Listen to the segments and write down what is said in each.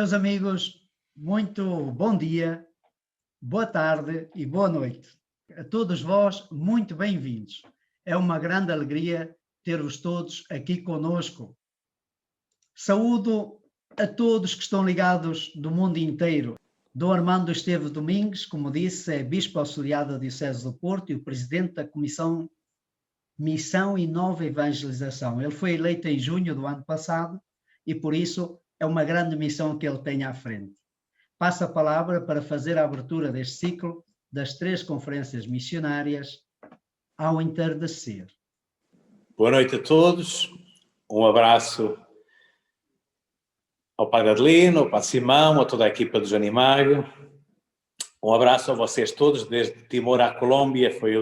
Meus amigos, muito bom dia, boa tarde e boa noite. A todos vós, muito bem-vindos. É uma grande alegria ter-vos todos aqui conosco. Saúdo a todos que estão ligados do mundo inteiro. Dom Armando Esteves Domingues, como disse, é Bispo Auxiliar da Diocese do Porto e o Presidente da Comissão Missão e Nova Evangelização. Ele foi eleito em junho do ano passado e, por isso, é uma grande missão que ele tem à frente. Passo a palavra para fazer a abertura deste ciclo das 3 conferências missionárias ao entardecer. Boa noite a todos, um abraço ao Padre Adelino, ao Padre Simão, a toda a equipa do Animário, um abraço a vocês todos, desde Timor à Colômbia, foi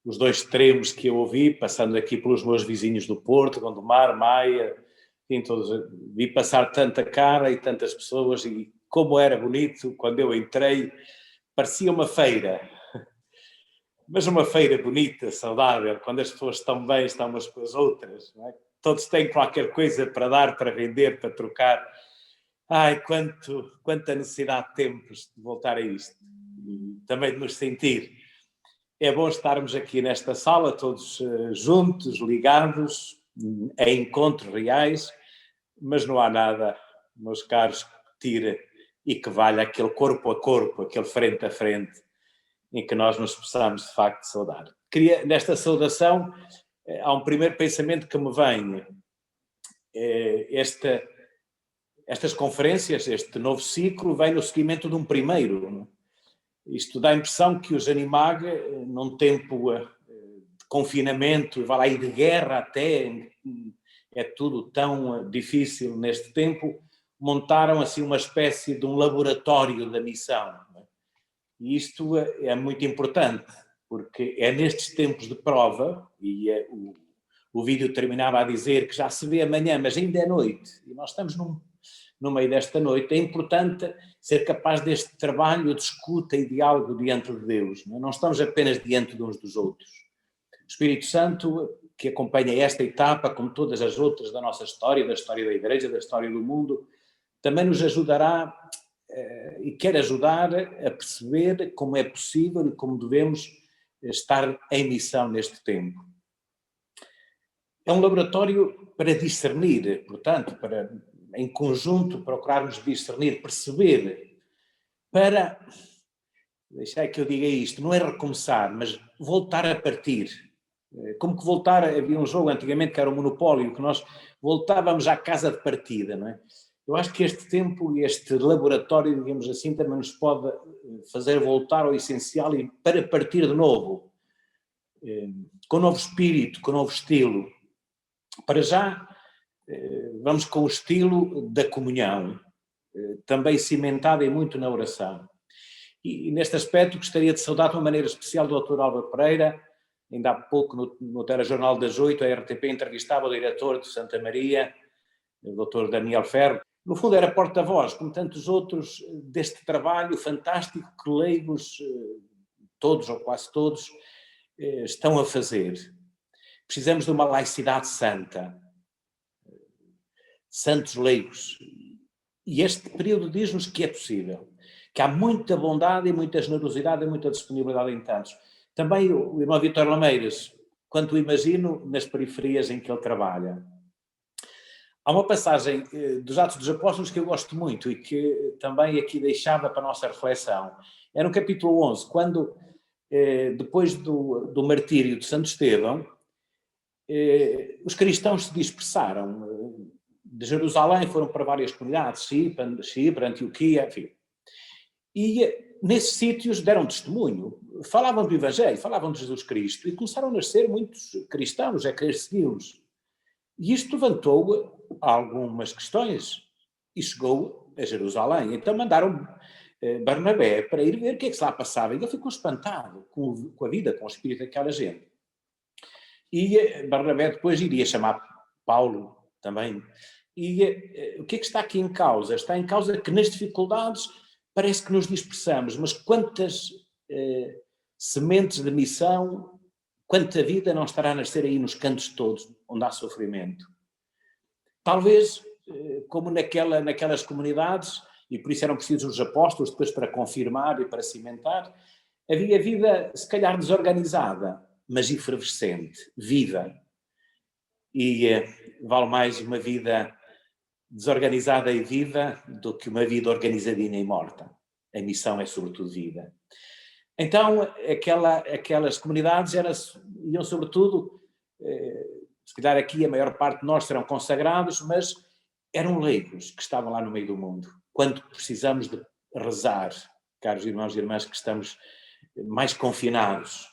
os 2 extremos que eu ouvi, passando aqui pelos meus vizinhos do Porto, Gondomar, Maia, enfim, todos, vi passar tanta cara e tantas pessoas, e como era bonito, quando eu entrei, parecia uma feira, mas uma feira bonita, saudável, quando as pessoas estão bem, estão umas com as outras, não é? Todos têm qualquer coisa para dar, para vender, para trocar. Ai, quanta necessidade temos de voltar a isto, e também de nos sentir. É bom estarmos aqui nesta sala, todos juntos, ligados, em encontros reais, mas não há nada, meus caros, que tire e que valha aquele corpo a corpo, aquele frente a frente, em que nós nos possamos, de facto, saudar. Nesta saudação, há um primeiro pensamento que me vem. Estas conferências, este novo ciclo, vem no seguimento de um primeiro. Isto dá a impressão que os Animag, num tempo de confinamento, vai lá, e de guerra até, é tudo tão difícil neste tempo, montaram assim uma espécie de um laboratório da missão. E isto é muito importante, porque é nestes tempos de prova, e o vídeo terminava a dizer que já se vê amanhã, mas ainda é noite, e nós estamos no meio desta noite, é importante ser capaz deste trabalho de escuta e diálogo diante de Deus. Não estamos apenas diante de uns dos outros. O Espírito Santo, que acompanha esta etapa, como todas as outras da nossa história, da história da Igreja, da história do mundo, também nos ajudará e quer ajudar a perceber como é possível e como devemos estar em missão neste tempo. É um laboratório para discernir, portanto, para em conjunto procurarmos discernir, perceber, para, deixai que eu diga isto, não é recomeçar, mas voltar a partir. Como que voltar, havia um jogo antigamente que era o Monopólio, que nós voltávamos à casa de partida, não é? Eu acho que este tempo, este laboratório, digamos assim, também nos pode fazer voltar ao essencial e para partir de novo, com novo espírito, com novo estilo. Para já, vamos com o estilo da comunhão, também cimentada e muito na oração. E neste aspecto gostaria de saudar de uma maneira especial o Dr. Álvaro Pereira. Ainda há pouco no Telejornal das 8, a RTP entrevistava o diretor de Santa Maria, o Dr. Daniel Ferro. No fundo era porta-voz, como tantos outros, deste trabalho fantástico que leigos, todos ou quase todos, estão a fazer. Precisamos de uma laicidade santa, santos leigos. E este período diz-nos que é possível, que há muita bondade e muita generosidade e muita disponibilidade em tantos. Também o irmão Vítor Lameiras, quando o imagino nas periferias em que ele trabalha. Há uma passagem dos Atos dos Apóstolos que eu gosto muito e que também aqui deixava para a nossa reflexão. É no capítulo 11, quando, depois do martírio de Santo Estevão, os cristãos se dispersaram. De Jerusalém foram para várias comunidades, Chipre, Antioquia, enfim. E nesses sítios deram testemunho, falavam do Evangelho, falavam de Jesus Cristo, e começaram a nascer muitos cristãos a querer segui-los. E isto levantou algumas questões e chegou a Jerusalém. Então mandaram Barnabé para ir ver o que é que se lá passava. E ele ficou espantado com a vida, com o espírito daquela gente. E Barnabé depois iria chamar Paulo também. E o que é que está aqui em causa? Está em causa que nas dificuldades parece que nos dispersamos, mas quantas sementes de missão, quanta vida não estará a nascer aí nos cantos todos onde há sofrimento. Talvez como naquelas comunidades, e por isso eram precisos os apóstolos depois para confirmar e para cimentar, havia vida, se calhar, desorganizada, mas efervescente, viva. E vale mais uma vida desorganizada e viva do que uma vida organizadinha e morta. A missão é sobretudo vida. Então, aquelas comunidades iam sobretudo, se calhar aqui a maior parte de nós serão consagrados, mas eram leigos que estavam lá no meio do mundo. Quando precisamos de rezar, caros irmãos e irmãs que estamos mais confinados.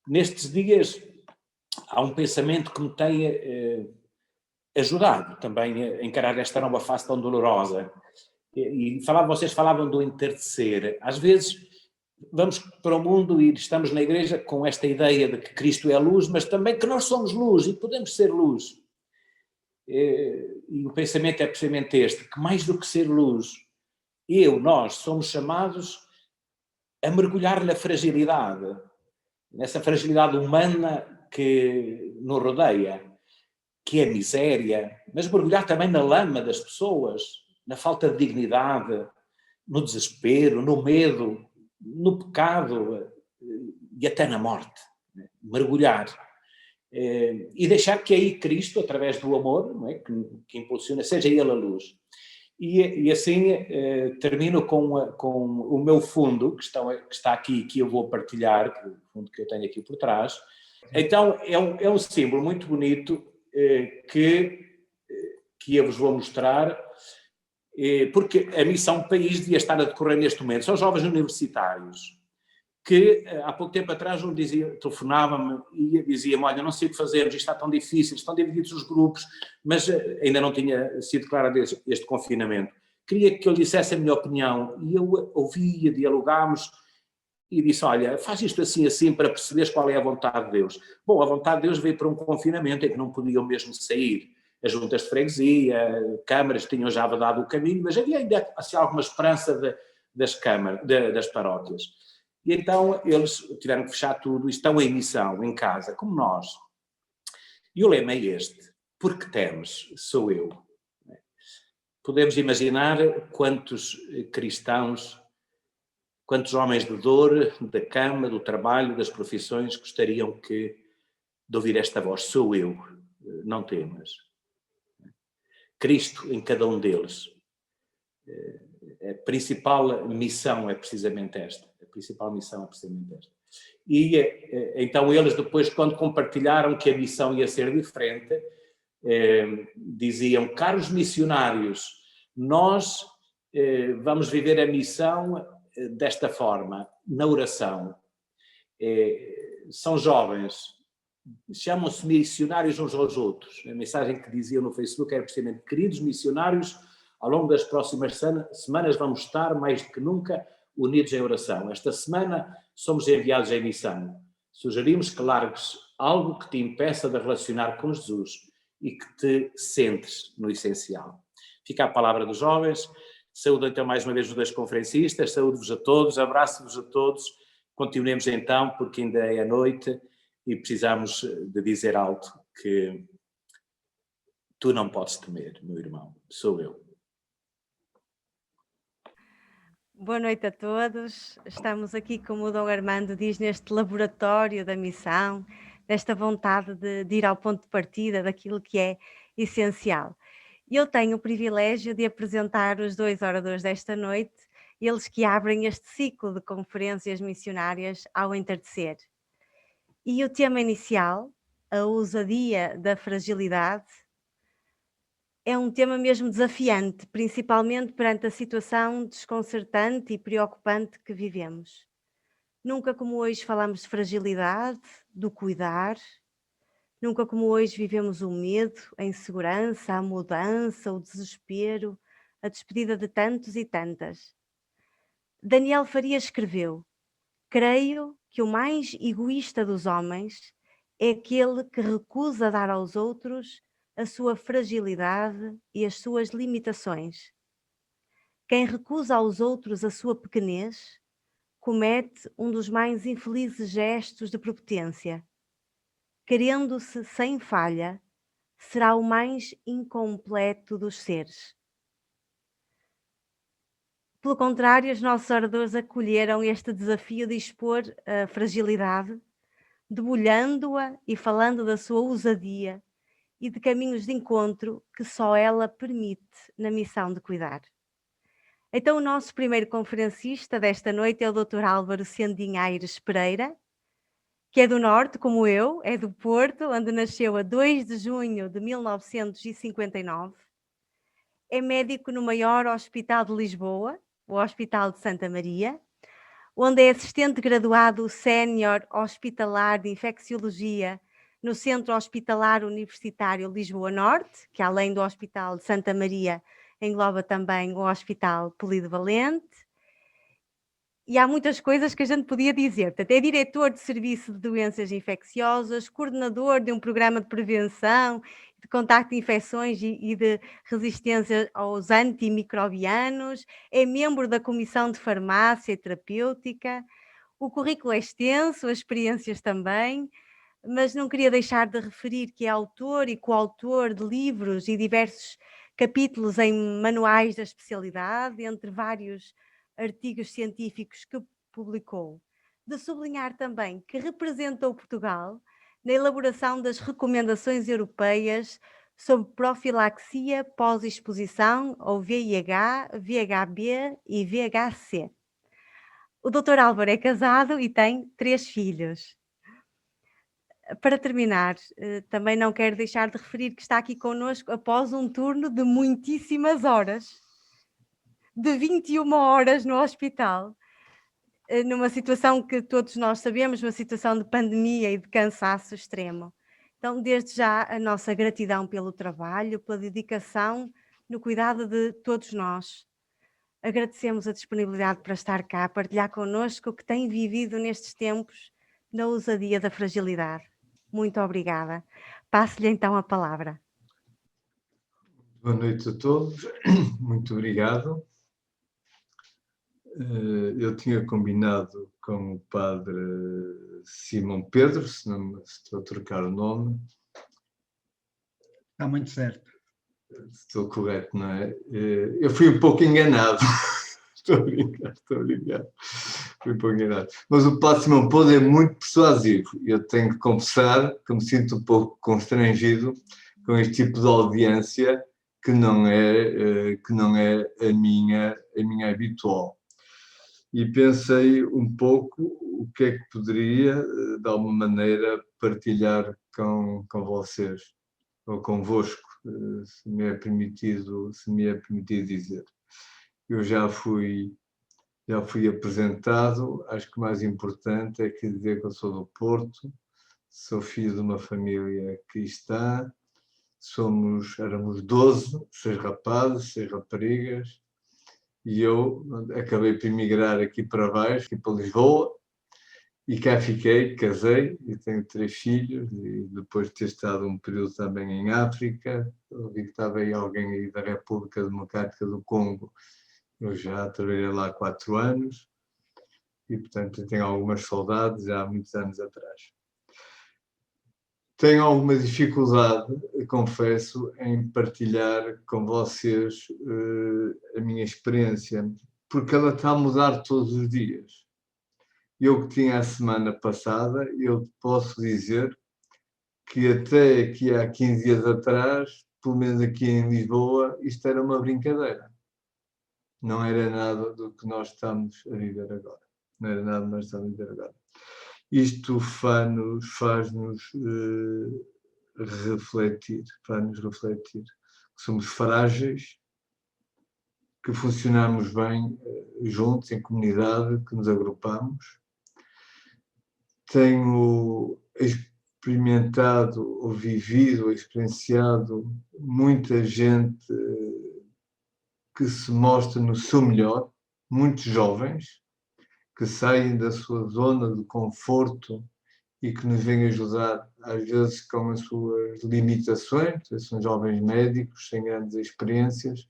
Nestes dias há um pensamento que me tem ajudado também a encarar esta nova fase tão dolorosa. E vocês falavam do entardecer. Às vezes vamos para o mundo e estamos na igreja com esta ideia de que Cristo é a luz, mas também que nós somos luz e podemos ser luz. E o pensamento é precisamente este, que mais do que ser luz, nós somos chamados a mergulhar na fragilidade, nessa fragilidade humana que nos rodeia, que é miséria, mas mergulhar também na lama das pessoas, na falta de dignidade, no desespero, no medo, no pecado e até na morte. Mergulhar. E deixar que aí Cristo, através do amor, não é? que impulsiona, seja Ele a luz. E assim termino com o meu fundo, que está aqui, que eu vou partilhar, que é o fundo que eu tenho aqui por trás. Então, é um símbolo muito bonito que eu vos vou mostrar, porque a Missão País devia estar a decorrer neste momento. São jovens universitários que há pouco tempo atrás telefonava-me e dizia-me, olha, não sei o que fazermos, isto está tão difícil, estão divididos os grupos, mas ainda não tinha sido declarado este confinamento. Queria que eu lhe dissesse a minha opinião, e eu ouvia, dialogámos, e disse, olha, faz isto assim, assim, para perceberes qual é a vontade de Deus. Bom, a vontade de Deus veio para um confinamento em que não podiam mesmo sair. As juntas de freguesia, câmaras tinham já dado o caminho, mas havia ainda assim, alguma esperança das paróquias. E então eles tiveram que fechar tudo e estão em missão, em casa, como nós. E o lema é este, porque temes, sou eu. Podemos imaginar quantos cristãos, quantos homens de dor, da cama, do trabalho, das profissões gostariam de ouvir esta voz, sou eu, não temas. Cristo em cada um deles. A principal missão é precisamente esta. A principal missão é precisamente esta. E então eles depois, quando compartilharam que a missão ia ser diferente, diziam, caros missionários, nós vamos viver a missão desta forma, na oração. São jovens, chamam-se missionários uns aos outros. A mensagem que diziam no Facebook era precisamente, queridos missionários, ao longo das próximas semanas vamos estar, mais do que nunca, unidos em oração. Esta semana somos enviados em missão. Sugerimos que largues algo que te impeça de relacionar com Jesus e que te centres no essencial. Fica a palavra dos jovens. Saúdo então mais uma vez os dois conferencistas, saúdo-vos a todos, abraço-vos a todos. Continuemos então, porque ainda é a noite e precisamos de dizer alto que tu não podes temer, meu irmão, sou eu. Boa noite a todos. Estamos aqui, como o Dom Armando diz, neste laboratório da missão, desta vontade de ir ao ponto de partida daquilo que é essencial. Eu tenho o privilégio de apresentar os dois oradores desta noite, eles que abrem este ciclo de conferências missionárias ao entardecer. E o tema inicial, a ousadia da fragilidade, é um tema mesmo desafiante, principalmente perante a situação desconcertante e preocupante que vivemos. Nunca como hoje falamos de fragilidade, do cuidar, nunca como hoje vivemos o medo, a insegurança, a mudança, o desespero, a despedida de tantos e tantas. Daniel Faria escreveu, creio que o mais egoísta dos homens é aquele que recusa dar aos outros a sua fragilidade e as suas limitações. Quem recusa aos outros a sua pequenez comete um dos mais infelizes gestos de prepotência, querendo-se sem falha será o mais incompleto dos seres. Pelo contrário, os nossos oradores acolheram este desafio de expor a fragilidade, debulhando-a e falando da sua ousadia e de caminhos de encontro que só ela permite na missão de cuidar. Então, o nosso primeiro conferencista desta noite é o Dr. Álvaro Sendinha Aires Pereira, que é do Norte, como eu, é do Porto, onde nasceu a 2 de junho de 1959. É médico no maior hospital de Lisboa, o Hospital de Santa Maria, onde é assistente graduado sénior hospitalar de infecciologia no Centro Hospitalar Universitário Lisboa Norte, que além do Hospital de Santa Maria engloba também o Hospital Polivalente. E há muitas coisas que a gente podia dizer. Portanto, é diretor de serviço de doenças infecciosas, coordenador de um programa de prevenção, de contacto de infecções e de resistência aos antimicrobianos, é membro da Comissão de Farmácia e Terapêutica. O currículo é extenso, as experiências também, mas não queria deixar de referir que é autor e coautor de livros e diversos capítulos em manuais da especialidade, entre vários artigos científicos que publicou. De sublinhar também que representou Portugal na elaboração das recomendações europeias sobre profilaxia pós-exposição ao VIH, VHB e VHC. O Dr. Álvaro é casado e tem 3 filhos. Para terminar, também não quero deixar de referir que está aqui connosco após um turno de muitíssimas horas, de 21 horas no hospital, numa situação que todos nós sabemos, uma situação de pandemia e de cansaço extremo. Então, desde já, a nossa gratidão pelo trabalho, pela dedicação no cuidado de todos nós. Agradecemos a disponibilidade para estar cá, partilhar connosco o que tem vivido nestes tempos na ousadia da fragilidade. Muito obrigada. Passo-lhe então a palavra. Boa noite a todos, muito obrigado. Eu tinha combinado com o padre Simão Pedro, se não estou a trocar o nome. Está muito certo. Estou correto, não é? Eu fui um pouco enganado. Estou a brincar. Fui um pouco enganado. Mas o padre Simão Pedro é muito persuasivo. Eu tenho que confessar que me sinto um pouco constrangido com este tipo de audiência que não é a minha habitual. E pensei um pouco o que é que poderia, de alguma maneira, partilhar com vocês, ou convosco, se me é permitido dizer. Eu já fui apresentado, acho que o mais importante é que dizer que eu sou do Porto, sou filho de uma família cristã, éramos 12, 6 rapazes, 6 raparigas, e eu acabei por emigrar aqui para baixo, aqui para Lisboa, e cá fiquei, casei, e tenho 3 filhos, e depois de ter estado um período também em África, ouvi que estava aí alguém aí da República Democrática do Congo, eu já trabalhei lá há 4 anos, e portanto tenho algumas saudades já há muitos anos atrás. Tenho alguma dificuldade, confesso, em partilhar com vocês a minha experiência, porque ela está a mudar todos os dias. Eu que tinha a semana passada, eu posso dizer que até aqui há 15 dias atrás, pelo menos aqui em Lisboa, isto era uma brincadeira. Não era nada do que nós estamos a viver agora. Não era nada do que nós estamos a viver agora. Isto faz-nos refletir, que somos frágeis, que funcionamos bem juntos, em comunidade, que nos agrupamos. Tenho experimentado, ou vivido, ou experienciado muita gente que se mostra no seu melhor, muitos jovens, que saem da sua zona de conforto e que nos vêm ajudar, às vezes com as suas limitações, são jovens médicos, sem grandes experiências,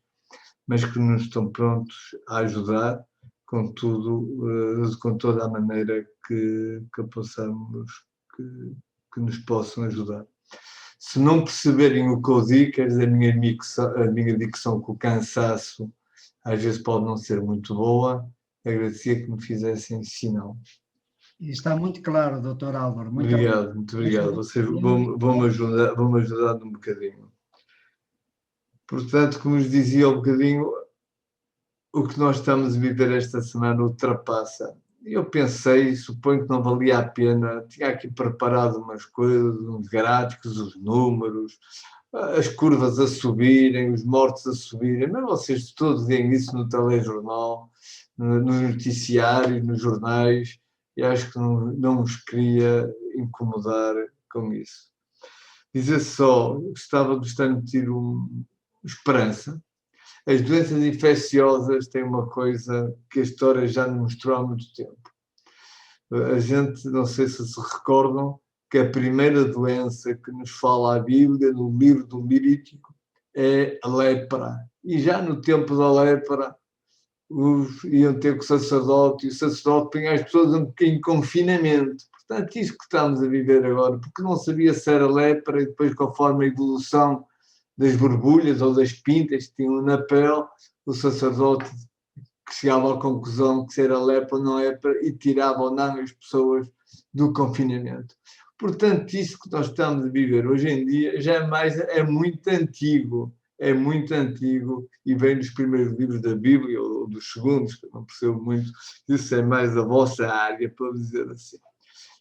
mas que nos estão prontos a ajudar com tudo, com toda a maneira que possamos, que nos possam ajudar. Se não perceberem o que eu digo, quer dizer, a minha dicção com o cansaço às vezes pode não ser muito boa, agradecia que me fizessem sinal. E está muito claro, doutor Álvaro. Muito Obrigado, muito obrigado. Vocês vão-me ajudar um bocadinho. Portanto, como vos dizia um bocadinho, o que nós estamos a viver esta semana ultrapassa. Eu pensei, suponho que não valia a pena, tinha aqui preparado umas coisas, uns gráficos, os números, as curvas a subirem, os mortos a subirem, mas vocês todos veem isso no telejornal, nos noticiários, nos jornais, e acho que não os queria incomodar com isso. Dizer só, gostava de transmitir esperança. As doenças infecciosas têm uma coisa que a história já nos mostrou há muito tempo. A gente, não sei se recordam, que a primeira doença que nos fala a Bíblia, no livro do Levítico, é a lepra. E já no tempo da lepra, iam ter com o sacerdote, e o sacerdote punha as pessoas em confinamento. Portanto, isto que estamos a viver agora, porque não sabia se era lepra, e depois, conforme a evolução das borbulhas ou das pintas que tinham na pele, o sacerdote que chegava à conclusão que se era lepra ou não lepra e tirava ou não as pessoas do confinamento. Portanto, isso que nós estamos a viver hoje em dia já é muito antigo e vem dos primeiros livros da Bíblia ou dos segundos, que eu não percebo muito, isso é mais a vossa área, para dizer assim.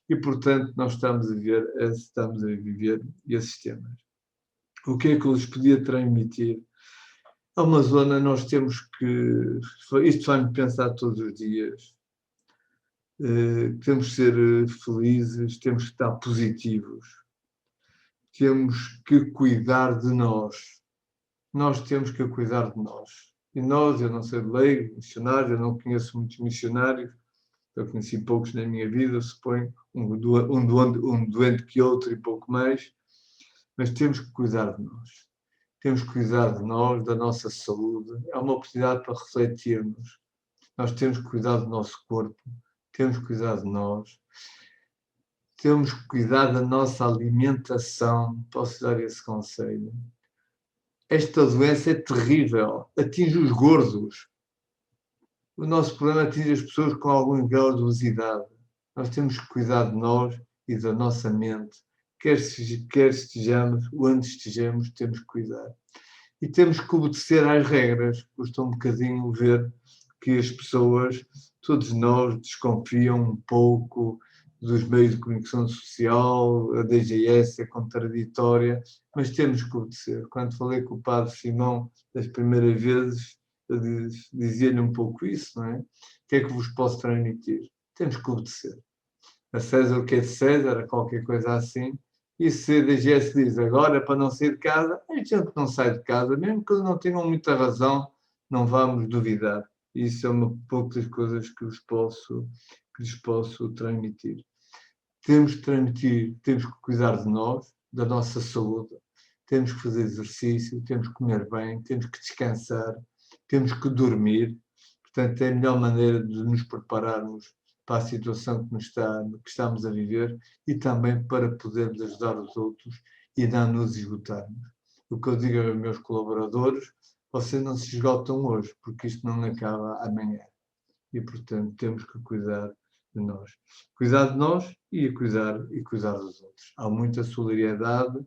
E, portanto, nós estamos a viver esses temas. O que é que eu lhes podia transmitir? Há uma zona, nós temos que... Isto faz-me pensar todos os dias. Temos que ser felizes, temos que estar positivos. Temos que cuidar de nós. Nós temos que cuidar de nós. E nós, eu não sei de leigo, missionário, eu não conheço muitos missionários, eu conheci poucos na minha vida, suponho, um doente que outro e pouco mais, mas temos que cuidar de nós. Temos que cuidar de nós, da nossa saúde. É uma oportunidade para refletirmos. Nós temos que cuidar do nosso corpo, temos que cuidar de nós, temos que cuidar da nossa alimentação. Posso dar esse conselho? Esta doença é terrível, atinge os gordos. O nosso problema atinge as pessoas com algum grau de obesidade. Nós temos que cuidar de nós e da nossa mente. Quer estejamos, onde estejamos, temos que cuidar. E temos que obedecer às regras. Custa um bocadinho ver que as pessoas, todos nós, desconfiam um pouco dos meios de comunicação social, a DGS é contraditória, mas temos que obedecer. Quando falei com o padre Simão das primeiras vezes, eu dizia-lhe um pouco isso, não é? O que é que vos posso transmitir? Temos que obedecer. A César o que é de César, qualquer coisa assim. E se a DGS diz agora para não sair de casa, a gente não sai de casa, mesmo que eles não tenham muita razão, não vamos duvidar. Isso é um pouco das coisas que lhes posso transmitir. Temos que cuidar de nós, da nossa saúde, temos que fazer exercício, temos que comer bem, temos que descansar, temos que dormir. Portanto, é a melhor maneira de nos prepararmos para a situação que estamos a viver e também para podermos ajudar os outros e não nos esgotarmos. O que eu digo aos meus colaboradores, vocês não se esgotam hoje, porque isto não acaba amanhã. E, portanto, temos que cuidar de nós. Cuidar de nós e cuidar dos outros. Há muita solidariedade,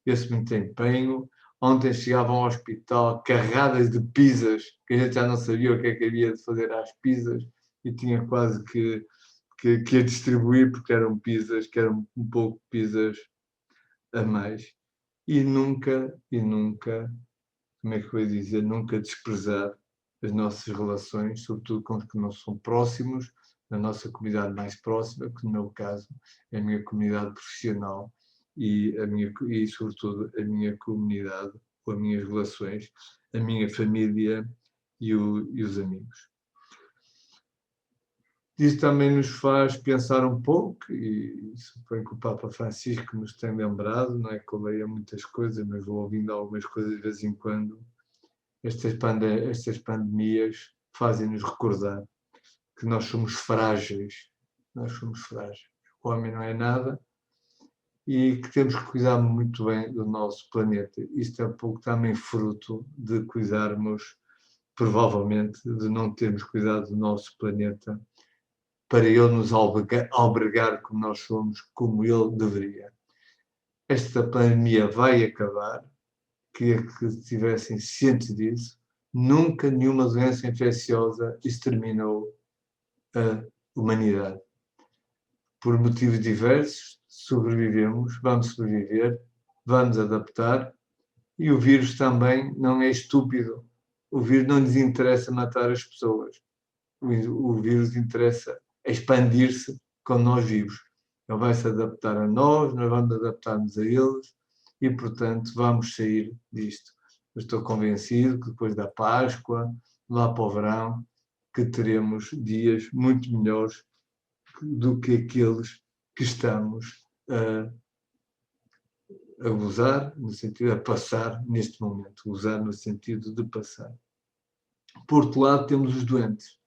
esse muito empenho. Ontem chegavam ao hospital carregadas de pizzas, que a gente já não sabia o que é que havia de fazer às pizzas, e tinha quase que a distribuir, porque eram pizzas, que eram um pouco pizzas a mais. E nunca, como é que eu ia dizer, nunca desprezar as nossas relações, sobretudo com os que não são próximos, na nossa comunidade mais próxima, que no meu caso é a minha comunidade profissional e sobretudo a minha comunidade, ou as minhas relações, a minha família e os amigos. Isso também nos faz pensar um pouco, e suponho que o Papa Francisco nos tem lembrado, não é que eu leia muitas coisas, mas vou ouvindo algumas coisas de vez em quando. Estas pandemias fazem-nos recordar que nós somos frágeis. O homem não é nada e que temos que cuidar muito bem do nosso planeta. Isto é um pouco também fruto de cuidarmos, provavelmente, de não termos cuidado do nosso planeta para ele nos albergar como nós somos, como ele deveria. Esta pandemia vai acabar, queria que estivessem cientes disso. Nunca nenhuma doença infecciosa exterminou a humanidade. Por motivos diversos, sobrevivemos, vamos sobreviver, vamos adaptar, e o vírus também não é estúpido. O vírus não lhes interessa matar as pessoas. O vírus interessa expandir-se com nós vivos. Ele vai se adaptar a nós vamos adaptar-nos a eles e, portanto, vamos sair disto. Eu estou convencido que depois da Páscoa, lá para o verão, que teremos dias muito melhores do que aqueles que estamos a gozar, no sentido de passar neste momento. Gozar no sentido de passar. Por outro lado, temos os doentes.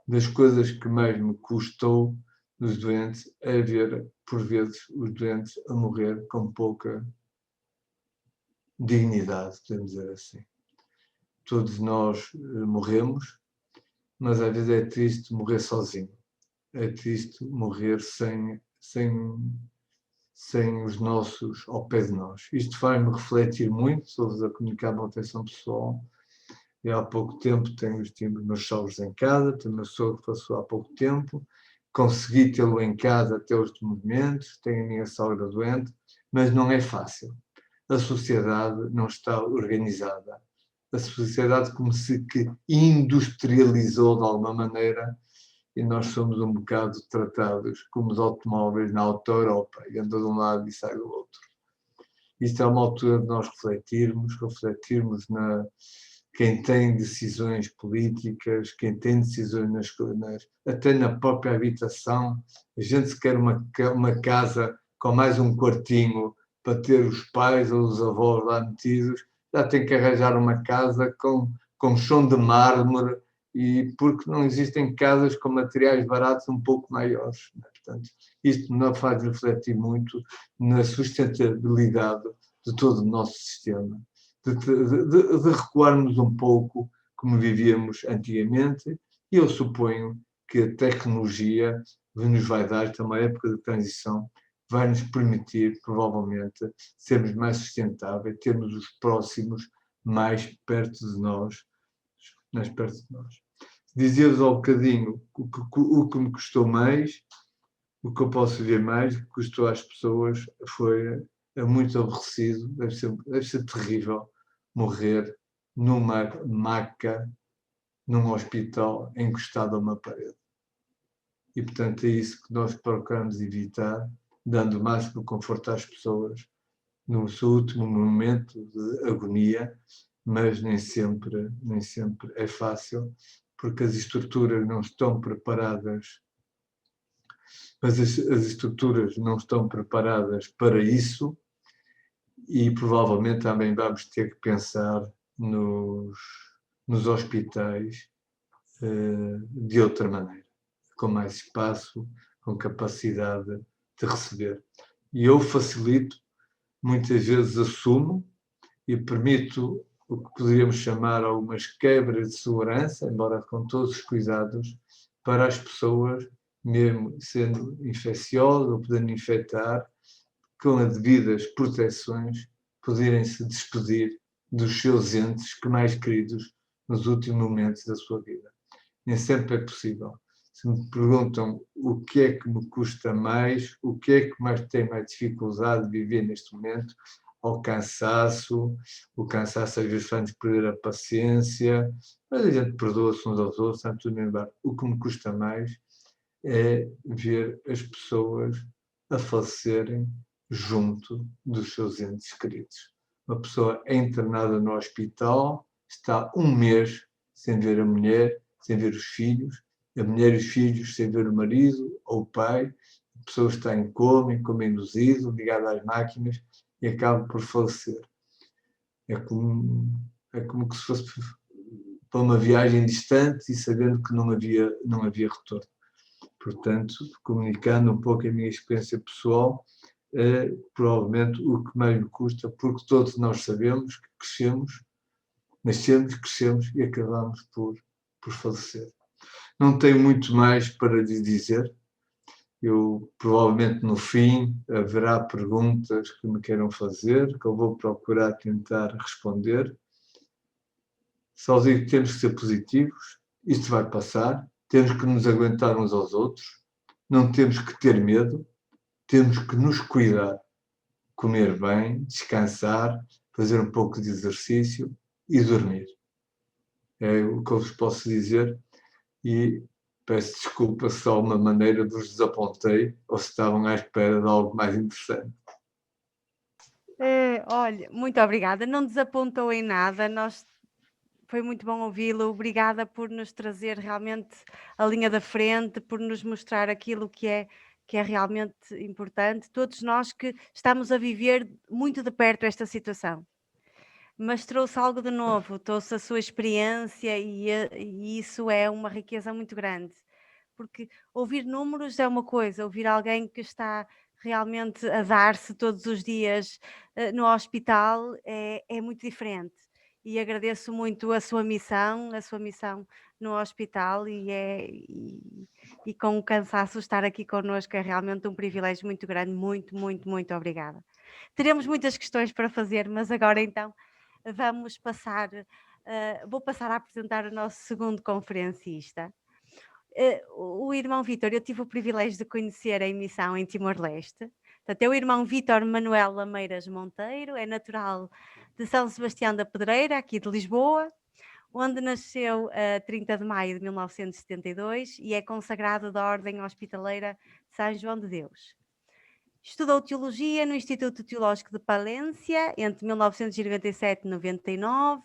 Das coisas que mais me custou nos doentes é ver, por vezes, os doentes a morrer com pouca dignidade, podemos dizer assim. Todos nós morremos, mas às vezes é triste morrer sozinho. É triste morrer sem os nossos ao pé de nós. Isto faz-me refletir muito, estou-vos a comunicar uma atenção pessoal. E há pouco tempo tenho os meus sogros em casa, tenho o meu sogro que passou há pouco tempo, consegui tê-lo em casa até os momentos, tenho a minha sogra doente, mas não é fácil. A sociedade não está organizada. A sociedade como se que industrializou de alguma maneira e nós somos um bocado tratados como os automóveis na auto-Europa, e anda de um lado e sai do outro. Isto é uma altura de nós refletirmos na quem tem decisões políticas, quem tem decisões até na própria habitação. A gente se quer uma casa com mais um quartinho para ter os pais ou os avós lá metidos, já tem que arranjar uma casa com chão de mármore, e porque não existem casas com materiais baratos um pouco maiores. Portanto, isto nos faz refletir muito na sustentabilidade de todo o nosso sistema. De recuarmos um pouco como vivíamos antigamente, e eu suponho que a tecnologia nos vai dar, esta é uma época de transição, vai nos permitir, provavelmente, sermos mais sustentáveis, termos os próximos mais perto de nós. Dizia-vos ao bocadinho o que me custou mais, o que eu posso ver mais, o que custou às pessoas, é muito aborrecido, deve ser terrível morrer numa maca, num hospital, encostado a uma parede. E, portanto, é isso que nós procuramos evitar, dando o máximo conforto às pessoas no seu último momento de agonia, mas nem sempre é fácil, porque as estruturas não estão preparadas. Mas as estruturas não estão preparadas para isso, e provavelmente também vamos ter que pensar nos hospitais de outra maneira, com mais espaço, com capacidade de receber. E eu facilito, muitas vezes assumo e permito o que poderíamos chamar algumas quebras de segurança, embora com todos os cuidados, para as pessoas, mesmo sendo infecciosas ou podendo infectar, com as devidas proteções, poderem se despedir dos seus entes que mais queridos nos últimos momentos da sua vida. Nem sempre é possível. Se me perguntam o que é que me custa mais, o que é que mais tem mais dificuldade de viver neste momento, o cansaço às vezes faz-nos perder a paciência, mas a gente perdoa-se uns aos outros, sabe tudo bem. O que me custa mais é ver as pessoas a falecerem junto dos seus entes queridos. Uma pessoa é internada no hospital, está um mês sem ver a mulher, sem ver os filhos, a mulher e os filhos sem ver o marido ou o pai, a pessoa está em coma induzido, ligada às máquinas, e acaba por falecer. É como que se fosse para uma viagem distante e sabendo que não havia retorno. Portanto, comunicando um pouco a minha experiência pessoal, é provavelmente o que mais me custa, porque todos nós sabemos que crescemos, nascemos, crescemos e acabamos por falecer. Não tenho muito mais para lhe dizer. Eu, provavelmente, no fim, haverá perguntas que me queiram fazer, que eu vou procurar tentar responder. Só digo que temos que ser positivos, isto vai passar, temos que nos aguentar uns aos outros, não temos que ter medo, temos que nos cuidar, comer bem, descansar, fazer um pouco de exercício e dormir. É o que eu vos posso dizer e peço desculpa se de alguma maneira vos desapontei ou se estavam à espera de algo mais interessante. Olha, muito obrigada. Não desapontou em nada. Foi muito bom ouvi-lo. Obrigada por nos trazer realmente a linha da frente, por nos mostrar aquilo que é realmente importante. Todos nós que estamos a viver muito de perto esta situação. Mas trouxe algo de novo, trouxe a sua experiência e isso é uma riqueza muito grande. Porque ouvir números é uma coisa, ouvir alguém que está realmente a dar-se todos os dias no hospital é muito diferente. E agradeço muito a sua missão no hospital e com o cansaço estar aqui connosco é realmente um privilégio muito grande. Muito, muito, muito obrigada. Teremos muitas questões para fazer, mas agora então vamos passar, vou passar a apresentar o nosso segundo conferencista. O irmão Vítor, eu tive o privilégio de conhecer em missão em Timor-Leste. Portanto, é o irmão Vítor Manuel Lameiras Monteiro, é natural de São Sebastião da Pedreira, aqui de Lisboa, onde nasceu a 30 de maio de 1972 e é consagrado da Ordem Hospitaleira de São João de Deus. Estudou Teologia no Instituto Teológico de Palência entre 1997 e 99,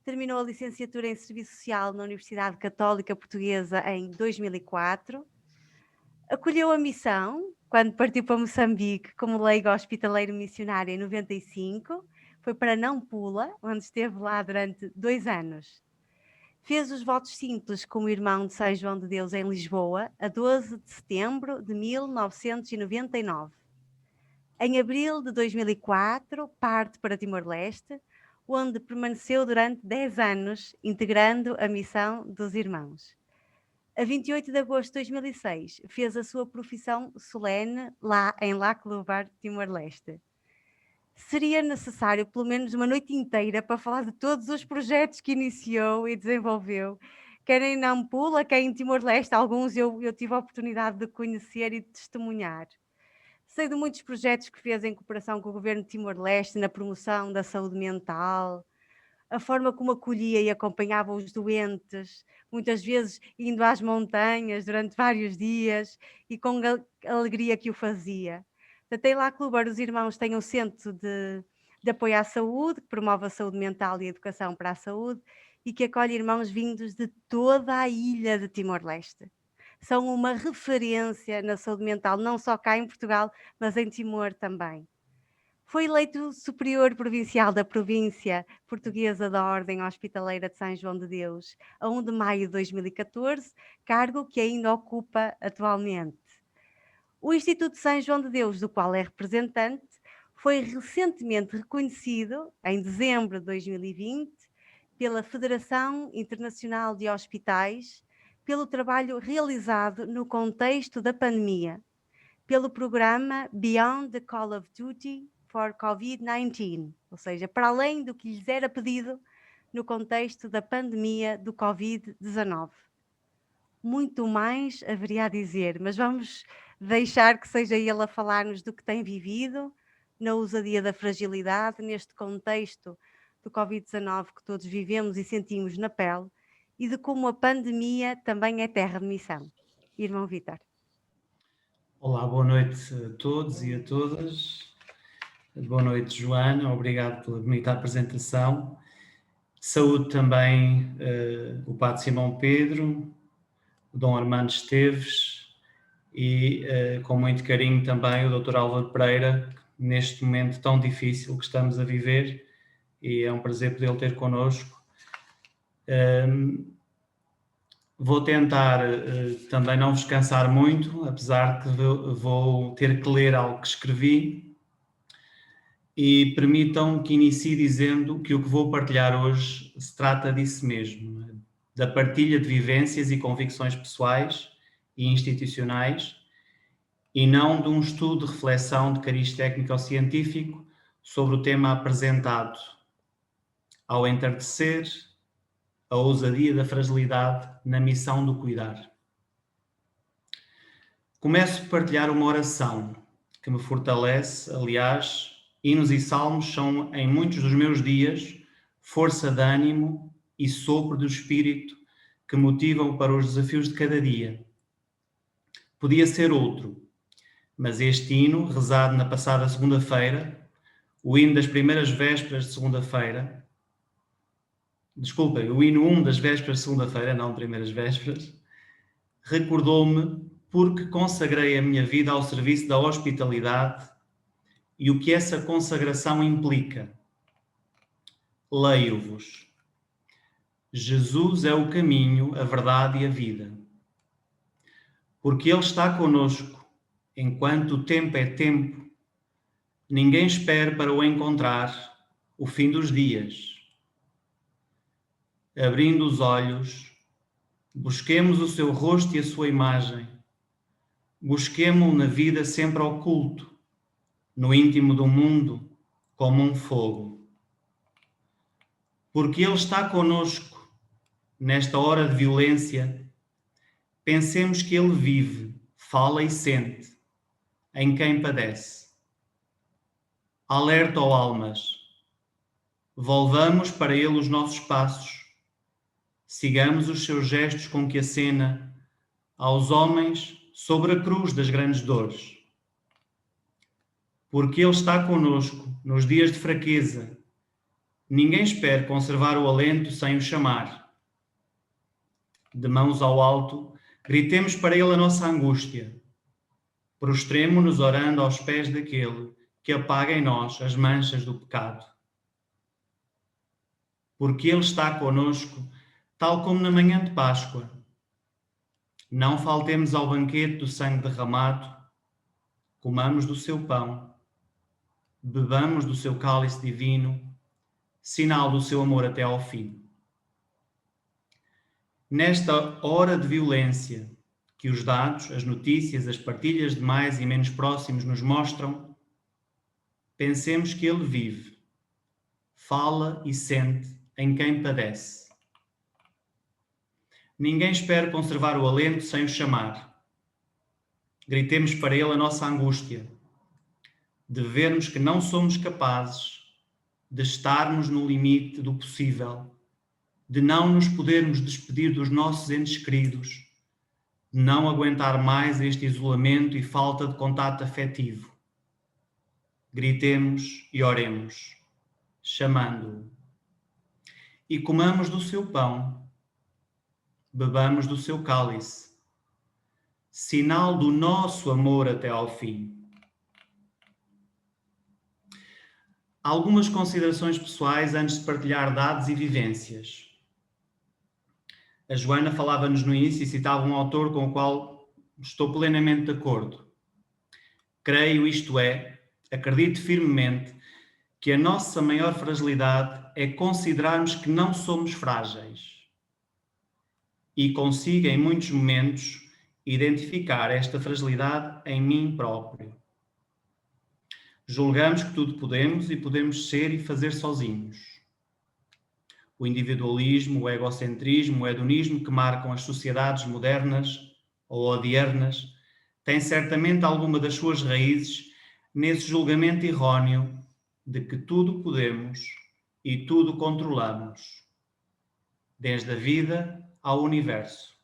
terminou a licenciatura em Serviço Social na Universidade Católica Portuguesa em 2004, acolheu a missão quando partiu para Moçambique como leigo hospitaleiro missionário em 95, foi para Nampula, onde esteve lá durante 2 anos. Fez os votos simples como irmão de São João de Deus em Lisboa, a 12 de setembro de 1999. Em abril de 2004, parte para Timor-Leste, onde permaneceu durante 10 anos, integrando a missão dos irmãos. A 28 de agosto de 2006, fez a sua profissão solene lá em Lacluvar, Timor-Leste. Seria necessário pelo menos uma noite inteira para falar de todos os projetos que iniciou e desenvolveu, quer em Nampula, quer em Timor-Leste. Alguns eu tive a oportunidade de conhecer e de testemunhar. Sei de muitos projetos que fez em cooperação com o governo de Timor-Leste na promoção da saúde mental, a forma como acolhia e acompanhava os doentes, muitas vezes indo às montanhas durante vários dias e com a alegria que o fazia. Até lá, Clubar, os irmãos têm um centro de apoio à saúde, que promove a saúde mental e a educação para a saúde e que acolhe irmãos vindos de toda a ilha de Timor-Leste. São uma referência na saúde mental, não só cá em Portugal, mas em Timor também. Foi eleito superior provincial da província portuguesa da Ordem Hospitaleira de São João de Deus, a 1 de maio de 2014, cargo que ainda ocupa atualmente. O Instituto de São João de Deus, do qual é representante, foi recentemente reconhecido, em dezembro de 2020, pela Federação Internacional de Hospitais, pelo trabalho realizado no contexto da pandemia, pelo programa Beyond the Call of Duty for COVID-19, ou seja, para além do que lhes era pedido no contexto da pandemia do COVID-19. Muito mais haveria a dizer, mas vamos deixar que seja ele a falar-nos do que tem vivido, na ousadia da fragilidade, neste contexto do Covid-19 que todos vivemos e sentimos na pele, e de como a pandemia também é terra de missão. Irmão Vítor. Olá, boa noite a todos e a todas. Boa noite, Joana. Obrigado pela bonita apresentação. Saúde também o Padre Simão Pedro, o Dom Armando Esteves e com muito carinho também o Dr. Álvaro Pereira, neste momento tão difícil que estamos a viver, e é um prazer poder ter connosco. Vou tentar também não vos cansar muito, apesar que vou ter que ler algo que escrevi, E permitam que inicie dizendo que o que vou partilhar hoje se trata disso mesmo, da partilha de vivências e convicções pessoais e institucionais, e não de um estudo de reflexão de cariz técnico-científico sobre o tema apresentado, ao entardecer, a ousadia da fragilidade na missão do cuidar. Começo por partilhar uma oração que me fortalece, aliás, hinos e salmos são, em muitos dos meus dias, força de ânimo e sopro do espírito que motivam para os desafios de cada dia. Podia ser outro, mas este hino, rezado na passada segunda-feira, o hino das primeiras vésperas de segunda-feira, desculpem, o hino 1 das vésperas de segunda-feira, não primeiras vésperas, recordou-me porque consagrei a minha vida ao serviço da hospitalidade e o que essa consagração implica. Leio-vos. Jesus é o caminho, a verdade e a vida. Porque Ele está conosco, enquanto o tempo é tempo, ninguém espera para o encontrar o fim dos dias. Abrindo os olhos, busquemos o seu rosto e a sua imagem. Busquemo-o na vida sempre oculto, no íntimo do mundo, como um fogo. Porque Ele está conosco, nesta hora de violência, pensemos que Ele vive, fala e sente, em quem padece. Alerta, ó almas, volvamos para Ele os nossos passos, sigamos os seus gestos com que acena aos homens sobre a cruz das grandes dores. Porque Ele está conosco nos dias de fraqueza, ninguém espera conservar o alento sem o chamar. De mãos ao alto, gritemos para Ele a nossa angústia. Prostremo-nos orando aos pés daquele que apaga em nós as manchas do pecado. Porque Ele está conosco, tal como na manhã de Páscoa. Não faltemos ao banquete do sangue derramado, comamos do seu pão, bebamos do seu cálice divino, sinal do seu amor até ao fim. Nesta hora de violência que os dados, as notícias, as partilhas de mais e menos próximos nos mostram, pensemos que Ele vive, fala e sente em quem padece. Ninguém espera conservar o alento sem o chamar. Gritemos para Ele a nossa angústia, de vermos que não somos capazes de estarmos no limite do possível, de não nos podermos despedir dos nossos entes queridos, de não aguentar mais este isolamento e falta de contato afetivo. Gritemos e oremos, chamando-o. E comamos do seu pão, bebamos do seu cálice, sinal do nosso amor até ao fim. Algumas considerações pessoais antes de partilhar dados e vivências. A Joana falava-nos no início e citava um autor com o qual estou plenamente de acordo. Creio, isto é, acredito firmemente, que a nossa maior fragilidade é considerarmos que não somos frágeis. E consigo, em muitos momentos, identificar esta fragilidade em mim próprio. Julgamos que tudo podemos e podemos ser e fazer sozinhos. O individualismo, o egocentrismo, o hedonismo que marcam as sociedades modernas ou odiernas têm certamente alguma das suas raízes nesse julgamento errôneo de que tudo podemos e tudo controlamos, desde a vida ao universo.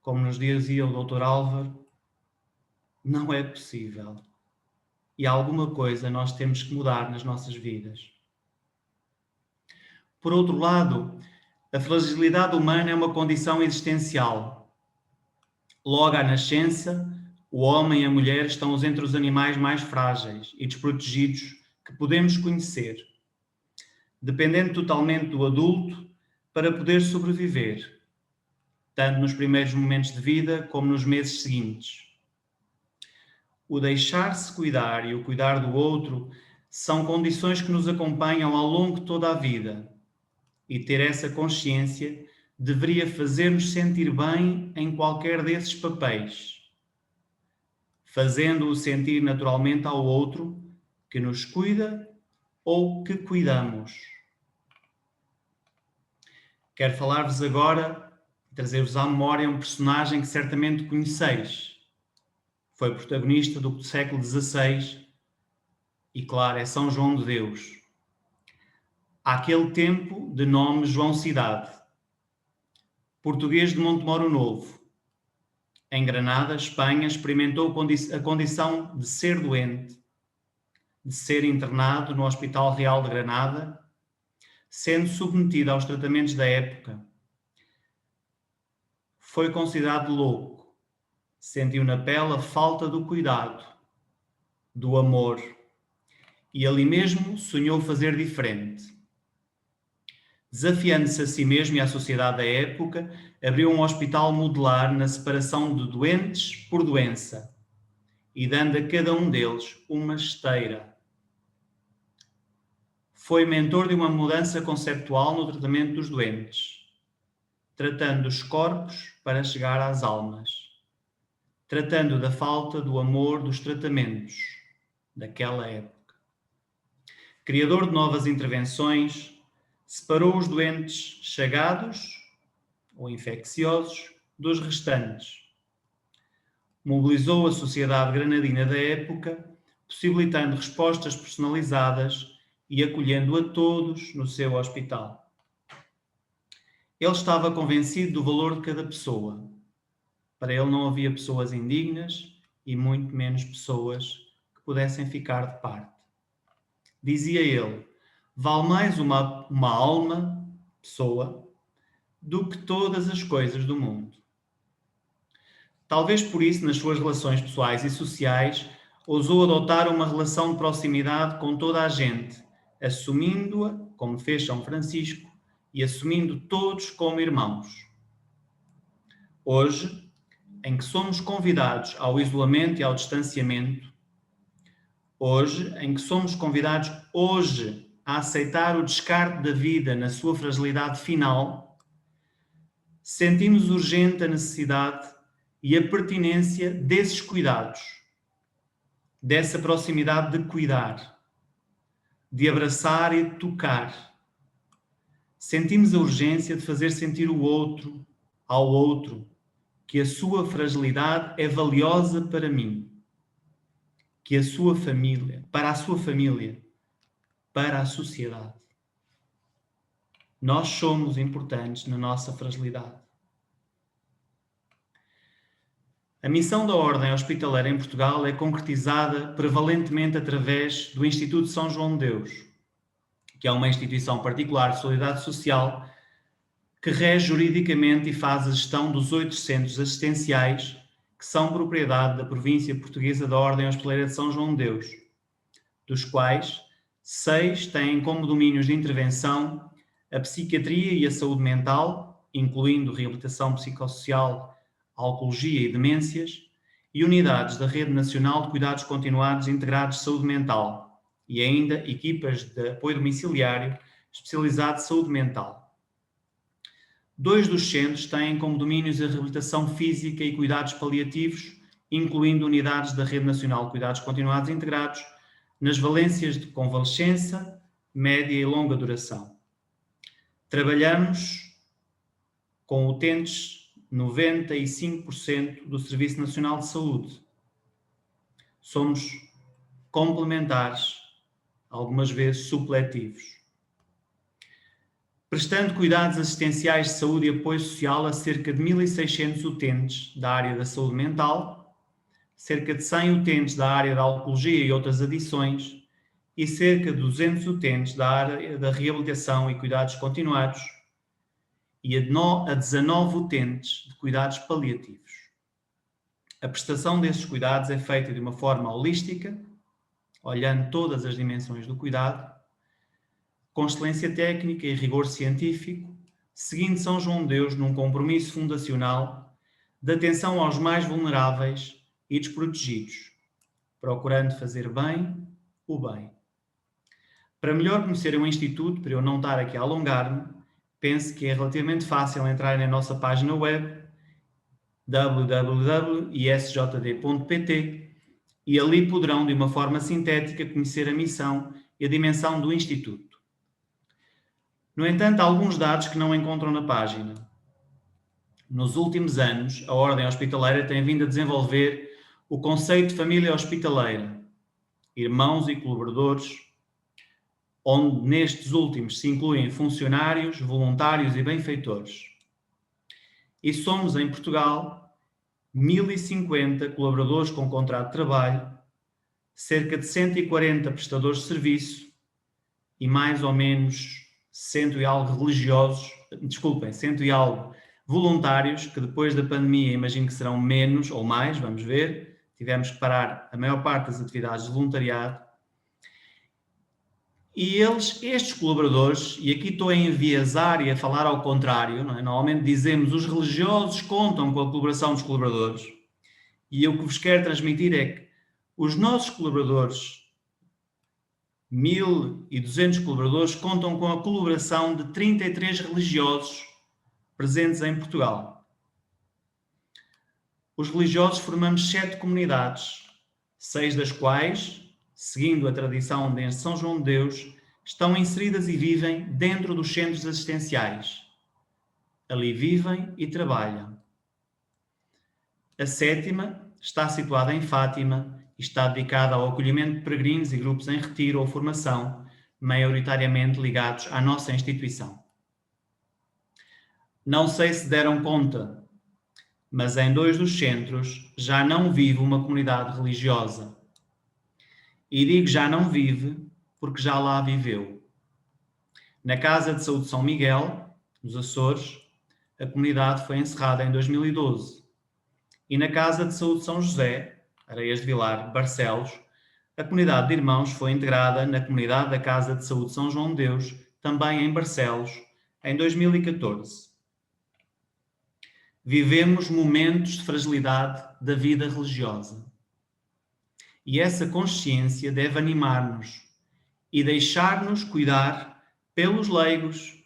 Como nos dizia o Dr. Álvaro, não é possível. E alguma coisa nós temos que mudar nas nossas vidas. Por outro lado, a fragilidade humana é uma condição existencial. Logo à nascença, o homem e a mulher estão entre os animais mais frágeis e desprotegidos que podemos conhecer, dependendo totalmente do adulto para poder sobreviver, tanto nos primeiros momentos de vida como nos meses seguintes. O deixar-se cuidar e o cuidar do outro são condições que nos acompanham ao longo de toda a vida, e ter essa consciência deveria fazer-nos sentir bem em qualquer desses papéis, fazendo-o sentir naturalmente ao outro que nos cuida ou que cuidamos. Quero falar-vos agora, trazer-vos à memória um personagem que certamente conheceis. Foi protagonista do século XVI e, claro, é São João de Deus. Àquele tempo, de nome João Cidade, português de Montemoro Novo. Em Granada, Espanha, experimentou a condição de ser doente, de ser internado no Hospital Real de Granada, sendo submetido aos tratamentos da época. Foi considerado louco, sentiu na pele a falta do cuidado, do amor, e ali mesmo sonhou fazer diferente. Desafiando-se a si mesmo e à sociedade da época, abriu um hospital modular na separação de doentes por doença e dando a cada um deles uma esteira. Foi mentor de uma mudança conceptual no tratamento dos doentes, tratando os corpos para chegar às almas, tratando da falta do amor dos tratamentos daquela época. Criador de novas intervenções, separou os doentes chagados ou infecciosos dos restantes. Mobilizou a sociedade granadina da época, possibilitando respostas personalizadas e acolhendo a todos no seu hospital. Ele estava convencido do valor de cada pessoa. Para ele não havia pessoas indignas e muito menos pessoas que pudessem ficar de parte. Dizia ele: vale mais uma alma, pessoa, do que todas as coisas do mundo. Talvez por isso, nas suas relações pessoais e sociais, ousou adotar uma relação de proximidade com toda a gente, assumindo-a, como fez São Francisco, e assumindo todos como irmãos. Hoje, em que somos convidados ao isolamento e ao distanciamento, hoje, em que somos convidados a aceitar o descarte da vida na sua fragilidade final, sentimos urgente a necessidade e a pertinência desses cuidados, dessa proximidade de cuidar, de abraçar e de tocar. Sentimos a urgência de fazer sentir ao outro, que a sua fragilidade é valiosa para mim, que a sua família, para a sociedade. Nós somos importantes na nossa fragilidade. A missão da Ordem Hospitaleira em Portugal é concretizada prevalentemente através do Instituto São João de Deus, que é uma instituição particular de solidariedade social que rege juridicamente e faz a gestão dos 8 centros assistenciais que são propriedade da província portuguesa da Ordem Hospitaleira de São João de Deus, dos quais 6 têm como domínios de intervenção a psiquiatria e a saúde mental, incluindo reabilitação psicossocial, alcoologia e demências, e unidades da Rede Nacional de Cuidados Continuados Integrados de Saúde Mental, e ainda equipas de apoio domiciliário especializado de saúde mental. 2 dos centros têm como domínios a reabilitação física e cuidados paliativos, incluindo unidades da Rede Nacional de Cuidados Continuados Integrados, nas valências de convalescença, média e longa duração. Trabalhamos com utentes 95% do Serviço Nacional de Saúde. Somos complementares, algumas vezes supletivos. Prestando cuidados assistenciais de saúde e apoio social a cerca de 1.600 utentes da área da saúde mental, cerca de 100 utentes da área da alcoologia e outras adições e cerca de 200 utentes da área da reabilitação e cuidados continuados e a 19 utentes de cuidados paliativos. A prestação desses cuidados é feita de uma forma holística, olhando todas as dimensões do cuidado, com excelência técnica e rigor científico, seguindo São João de Deus num compromisso fundacional de atenção aos mais vulneráveis e desprotegidos, procurando fazer bem o bem. Para melhor conhecerem o Instituto, para eu não estar aqui a alongar-me, penso que é relativamente fácil entrar na nossa página web www.isjd.pt e ali poderão, de uma forma sintética, conhecer a missão e a dimensão do Instituto. No entanto, há alguns dados que não encontram na página. Nos últimos anos, a Ordem Hospitaleira tem vindo a desenvolver o conceito de família hospitaleira, irmãos e colaboradores, onde nestes últimos se incluem funcionários, voluntários e benfeitores. E somos, em Portugal, 1050 colaboradores com contrato de trabalho, cerca de 140 prestadores de serviço e mais ou menos 100 e algo voluntários, que depois da pandemia imagino que serão menos ou mais, vamos ver. Tivemos que parar a maior parte das atividades de voluntariado. E estes colaboradores, e aqui estou a enviesar e a falar ao contrário, não é? Normalmente dizemos os religiosos contam com a colaboração dos colaboradores. E eu o que vos quero transmitir é que os nossos colaboradores, 1200 colaboradores, contam com a colaboração de 33 religiosos presentes em Portugal. Os religiosos formamos 7 comunidades, 6 das quais, seguindo a tradição de São João de Deus, estão inseridas e vivem dentro dos centros assistenciais. Ali vivem e trabalham. A 7ª está situada em Fátima e está dedicada ao acolhimento de peregrinos e grupos em retiro ou formação, maioritariamente ligados à nossa instituição. Não sei se deram conta, mas em 2 dos centros já não vive uma comunidade religiosa. E digo já não vive porque já lá viveu. Na Casa de Saúde São Miguel, nos Açores, a comunidade foi encerrada em 2012. E na Casa de Saúde São José, Areias de Vilar, Barcelos, a comunidade de irmãos foi integrada na comunidade da Casa de Saúde São João de Deus, também em Barcelos, em 2014. Vivemos momentos de fragilidade da vida religiosa. E essa consciência deve animar-nos e deixar-nos cuidar pelos leigos,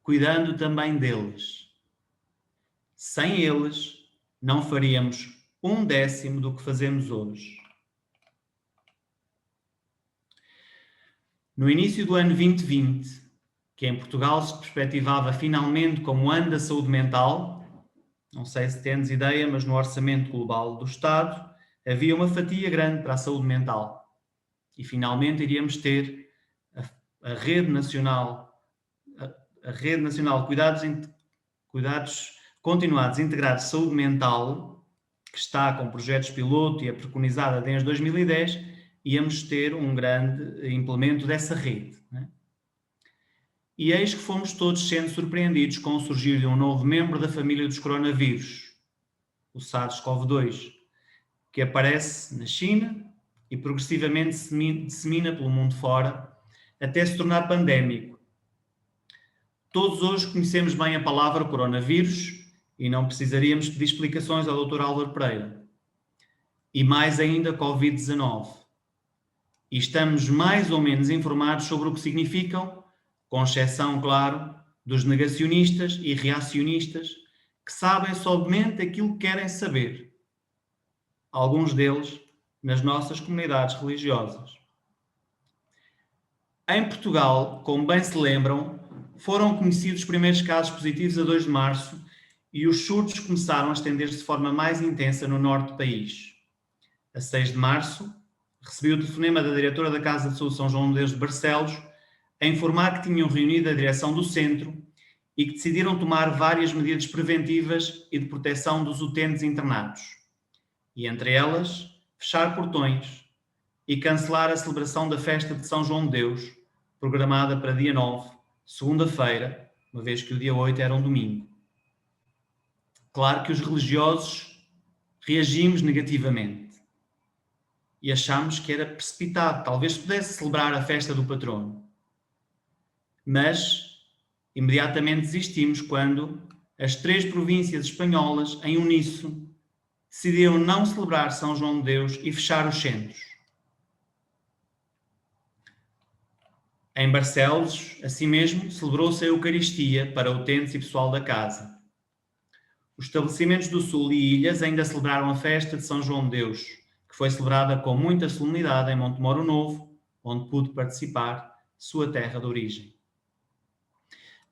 cuidando também deles. Sem eles, não faríamos 1/10 do que fazemos hoje. No início do ano 2020, que em Portugal se perspectivava finalmente como ano da saúde mental, não sei se tens ideia, mas no orçamento global do Estado havia uma fatia grande para a saúde mental. E finalmente iríamos ter a Rede Nacional de Cuidados Continuados Integrados de Saúde Mental, que está com projetos piloto e é preconizada desde 2010, íamos ter um grande implemento dessa rede. Né? E eis que fomos todos sendo surpreendidos com o surgir de um novo membro da família dos coronavírus, o SARS-CoV-2, que aparece na China e progressivamente se dissemina pelo mundo fora, até se tornar pandémico. Todos hoje conhecemos bem a palavra coronavírus e não precisaríamos pedir explicações ao Dr. Álvaro Pereira. E mais ainda Covid-19. E estamos mais ou menos informados sobre o que significam, com exceção, claro, dos negacionistas e reacionistas que sabem somente aquilo que querem saber. Alguns deles nas nossas comunidades religiosas. Em Portugal, como bem se lembram, foram conhecidos os primeiros casos positivos a 2 de março e os surtos começaram a estender-se de forma mais intensa no norte do país. A 6 de março, recebi o telefonema da diretora da Casa de Saúde São João de Deus de Barcelos a informar que tinham reunido a direção do centro e que decidiram tomar várias medidas preventivas e de proteção dos utentes internados. E entre elas, fechar portões e cancelar a celebração da festa de São João de Deus, programada para dia 9, segunda-feira, uma vez que o dia 8 era um domingo. Claro que os religiosos reagimos negativamente e achámos que era precipitado, talvez pudesse celebrar a festa do patrono. Mas imediatamente desistimos quando as 3 províncias espanholas, em uníssono, decidiram não celebrar São João de Deus e fechar os centros. Em Barcelos, assim mesmo, celebrou-se a Eucaristia para utentes e pessoal da casa. Os estabelecimentos do Sul e ilhas ainda celebraram a festa de São João de Deus, que foi celebrada com muita solenidade em Montemoro Novo, onde pude participar, sua terra de origem.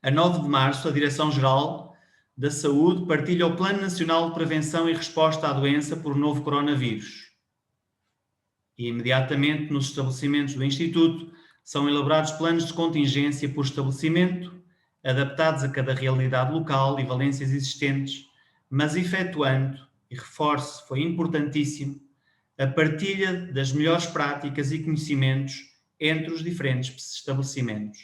A 9 de março, a Direção-Geral da Saúde partilha o Plano Nacional de Prevenção e Resposta à Doença por Novo Coronavírus. E imediatamente nos estabelecimentos do Instituto são elaborados planos de contingência por estabelecimento, adaptados a cada realidade local e valências existentes, mas efetuando, e reforço, foi importantíssimo, a partilha das melhores práticas e conhecimentos entre os diferentes estabelecimentos,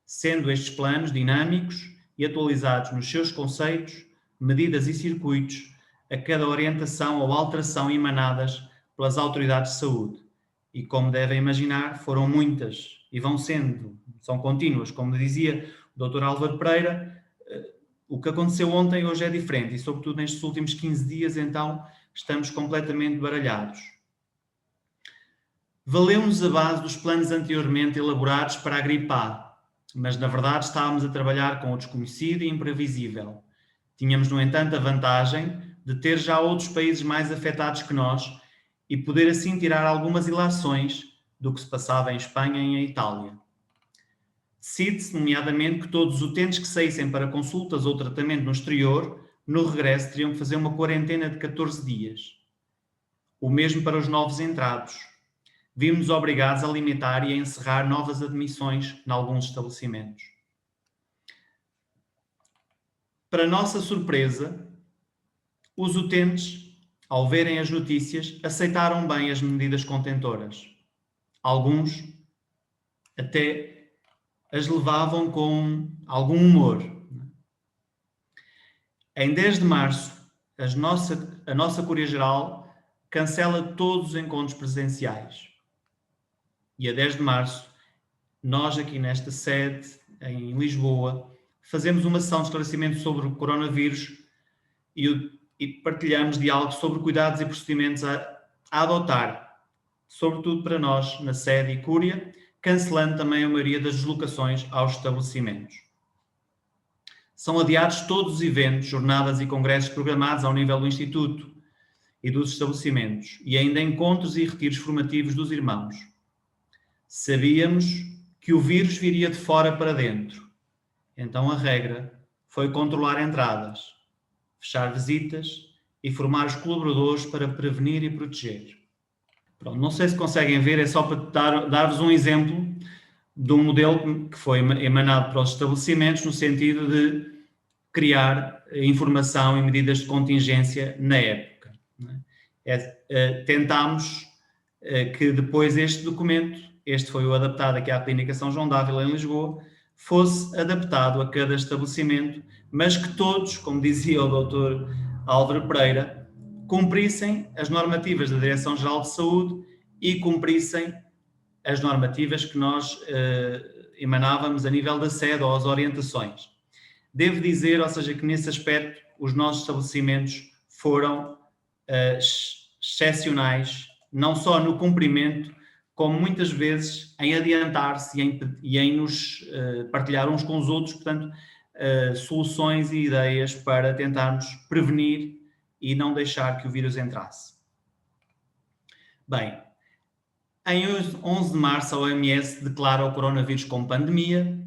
sendo estes planos dinâmicos e atualizados nos seus conceitos, medidas e circuitos a cada orientação ou alteração emanadas pelas autoridades de saúde. E como devem imaginar, foram muitas e são contínuas. Como dizia o Dr. Álvaro Pereira, o que aconteceu ontem hoje é diferente e, sobretudo, nestes últimos 15 dias, então, estamos completamente baralhados. Valeu-nos a base dos planos anteriormente elaborados para a gripe A, mas, na verdade, estávamos a trabalhar com o desconhecido e imprevisível. Tínhamos, no entanto, a vantagem de ter já outros países mais afetados que nós e poder assim tirar algumas ilações do que se passava em Espanha e em Itália. Decide-se, nomeadamente, que todos os utentes que saíssem para consultas ou tratamento no exterior, no regresso teriam que fazer uma quarentena de 14 dias. O mesmo para os novos entrados. Vimos obrigados a limitar e a encerrar novas admissões em alguns estabelecimentos. Para nossa surpresa, os utentes, ao verem as notícias, aceitaram bem as medidas contentoras. Alguns até as levavam com algum humor. Em 10 de março, a nossa Curia-Geral cancela todos os encontros presenciais. E a 10 de março, nós aqui nesta sede, em Lisboa, fazemos uma sessão de esclarecimento sobre o coronavírus e partilhamos diálogo sobre cuidados e procedimentos a adotar, sobretudo para nós, na sede e Cúria, cancelando também a maioria das deslocações aos estabelecimentos. São adiados todos os eventos, jornadas e congressos programados ao nível do Instituto e dos estabelecimentos, e ainda encontros e retiros formativos dos irmãos. Sabíamos que o vírus viria de fora para dentro, então a regra foi controlar entradas, fechar visitas e formar os colaboradores para prevenir e proteger. Pronto, não sei se conseguem ver, é só para dar-vos um exemplo de um modelo que foi emanado para os estabelecimentos no sentido de criar informação e medidas de contingência na época. Tentámos que depois este documento, este foi o adaptado aqui à Clínica São João d'Ávila em Lisboa, fosse adaptado a cada estabelecimento, mas que todos, como dizia o Dr. Álvaro Pereira, cumprissem as normativas da Direção-Geral de Saúde e cumprissem as normativas que nós emanávamos a nível da sede ou as orientações. Devo dizer, ou seja, que nesse aspecto os nossos estabelecimentos foram excepcionais, não só no cumprimento, como muitas vezes em adiantar-se e em nos partilhar uns com os outros, portanto, soluções e ideias para tentarmos prevenir e não deixar que o vírus entrasse. Bem, em 11 de março a OMS declara o coronavírus como pandemia,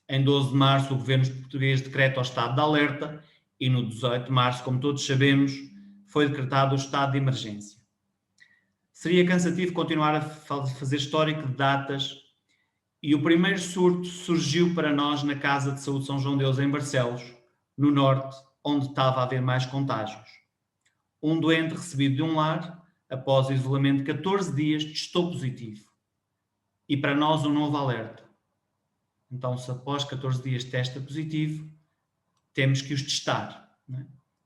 em 12 de março o governo português decreta o estado de alerta e no 18 de março, como todos sabemos, foi decretado o estado de emergência. Seria cansativo continuar a fazer histórico de datas e o primeiro surto surgiu para nós na Casa de Saúde São João de Deus em Barcelos, no norte, onde estava a haver mais contágios. Um doente recebido de um lar, após o isolamento de 14 dias, testou positivo. E para nós um novo alerta. Então, se após 14 dias testa positivo, temos que os testar. Não é?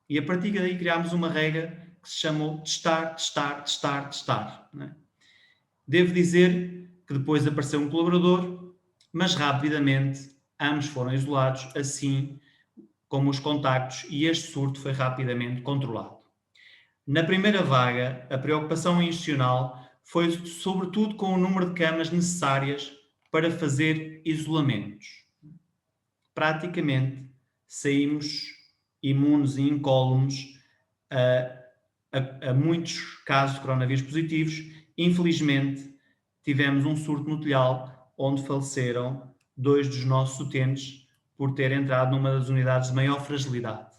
E a partir daí criámos uma regra que se chamou testar. Não é? Devo dizer que depois apareceu um colaborador, mas rapidamente ambos foram isolados, assim como os contactos, e este surto foi rapidamente controlado. Na primeira vaga, a preocupação institucional foi sobretudo com o número de camas necessárias para fazer isolamentos. Praticamente saímos imunes e incólumes a muitos casos de coronavírus positivos. Infelizmente, tivemos um surto no Telhal, onde faleceram 2 dos nossos utentes por ter entrado numa das unidades de maior fragilidade.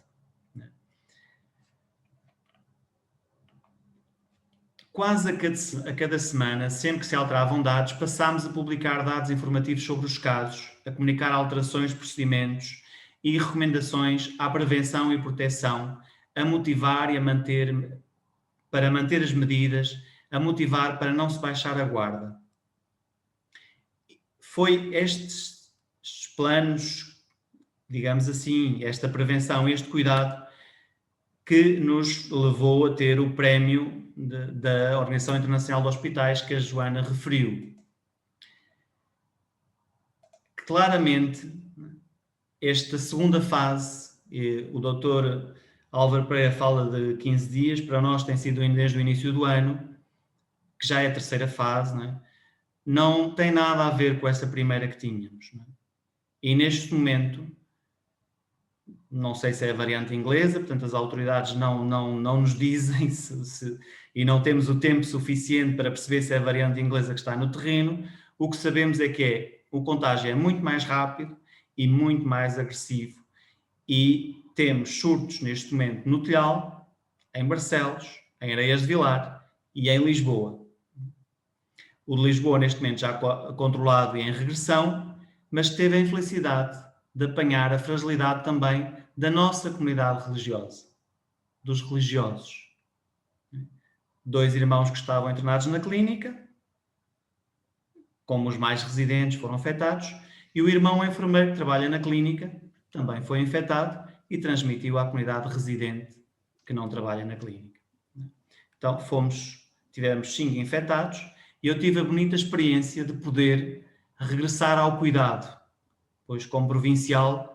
Quase a cada semana, sempre que se alteravam dados, passámos a publicar dados informativos sobre os casos, a comunicar alterações de procedimentos e recomendações à prevenção e proteção, a motivar e para manter as medidas, a motivar para não se baixar a guarda. Foi estes planos, digamos assim, esta prevenção, este cuidado, que nos levou a ter o prémio da Organização Internacional de Hospitais, que a Joana referiu. Claramente, esta segunda fase, o Dr. Álvaro Pereira fala de 15 dias, para nós tem sido desde o início do ano, que já é a terceira fase, não tem nada a ver com essa primeira que tínhamos. E neste momento, não sei se é a variante inglesa, portanto as autoridades não nos dizem e não temos o tempo suficiente para perceber se é a variante inglesa que está no terreno. O que sabemos é que o contágio é muito mais rápido e muito mais agressivo. E temos surtos neste momento no Telhal, em Barcelos, em Areias de Vilar e em Lisboa. O de Lisboa neste momento já controlado e em regressão, mas teve a infelicidade de apanhar a fragilidade também da nossa comunidade religiosa, dos religiosos. 2 irmãos que estavam internados na clínica, como os mais residentes foram afetados, e o irmão enfermeiro que trabalha na clínica também foi infectado e transmitiu à comunidade residente que não trabalha na clínica. Então tivemos 5 infectados e eu tive a bonita experiência de poder regressar ao cuidado, pois como provincial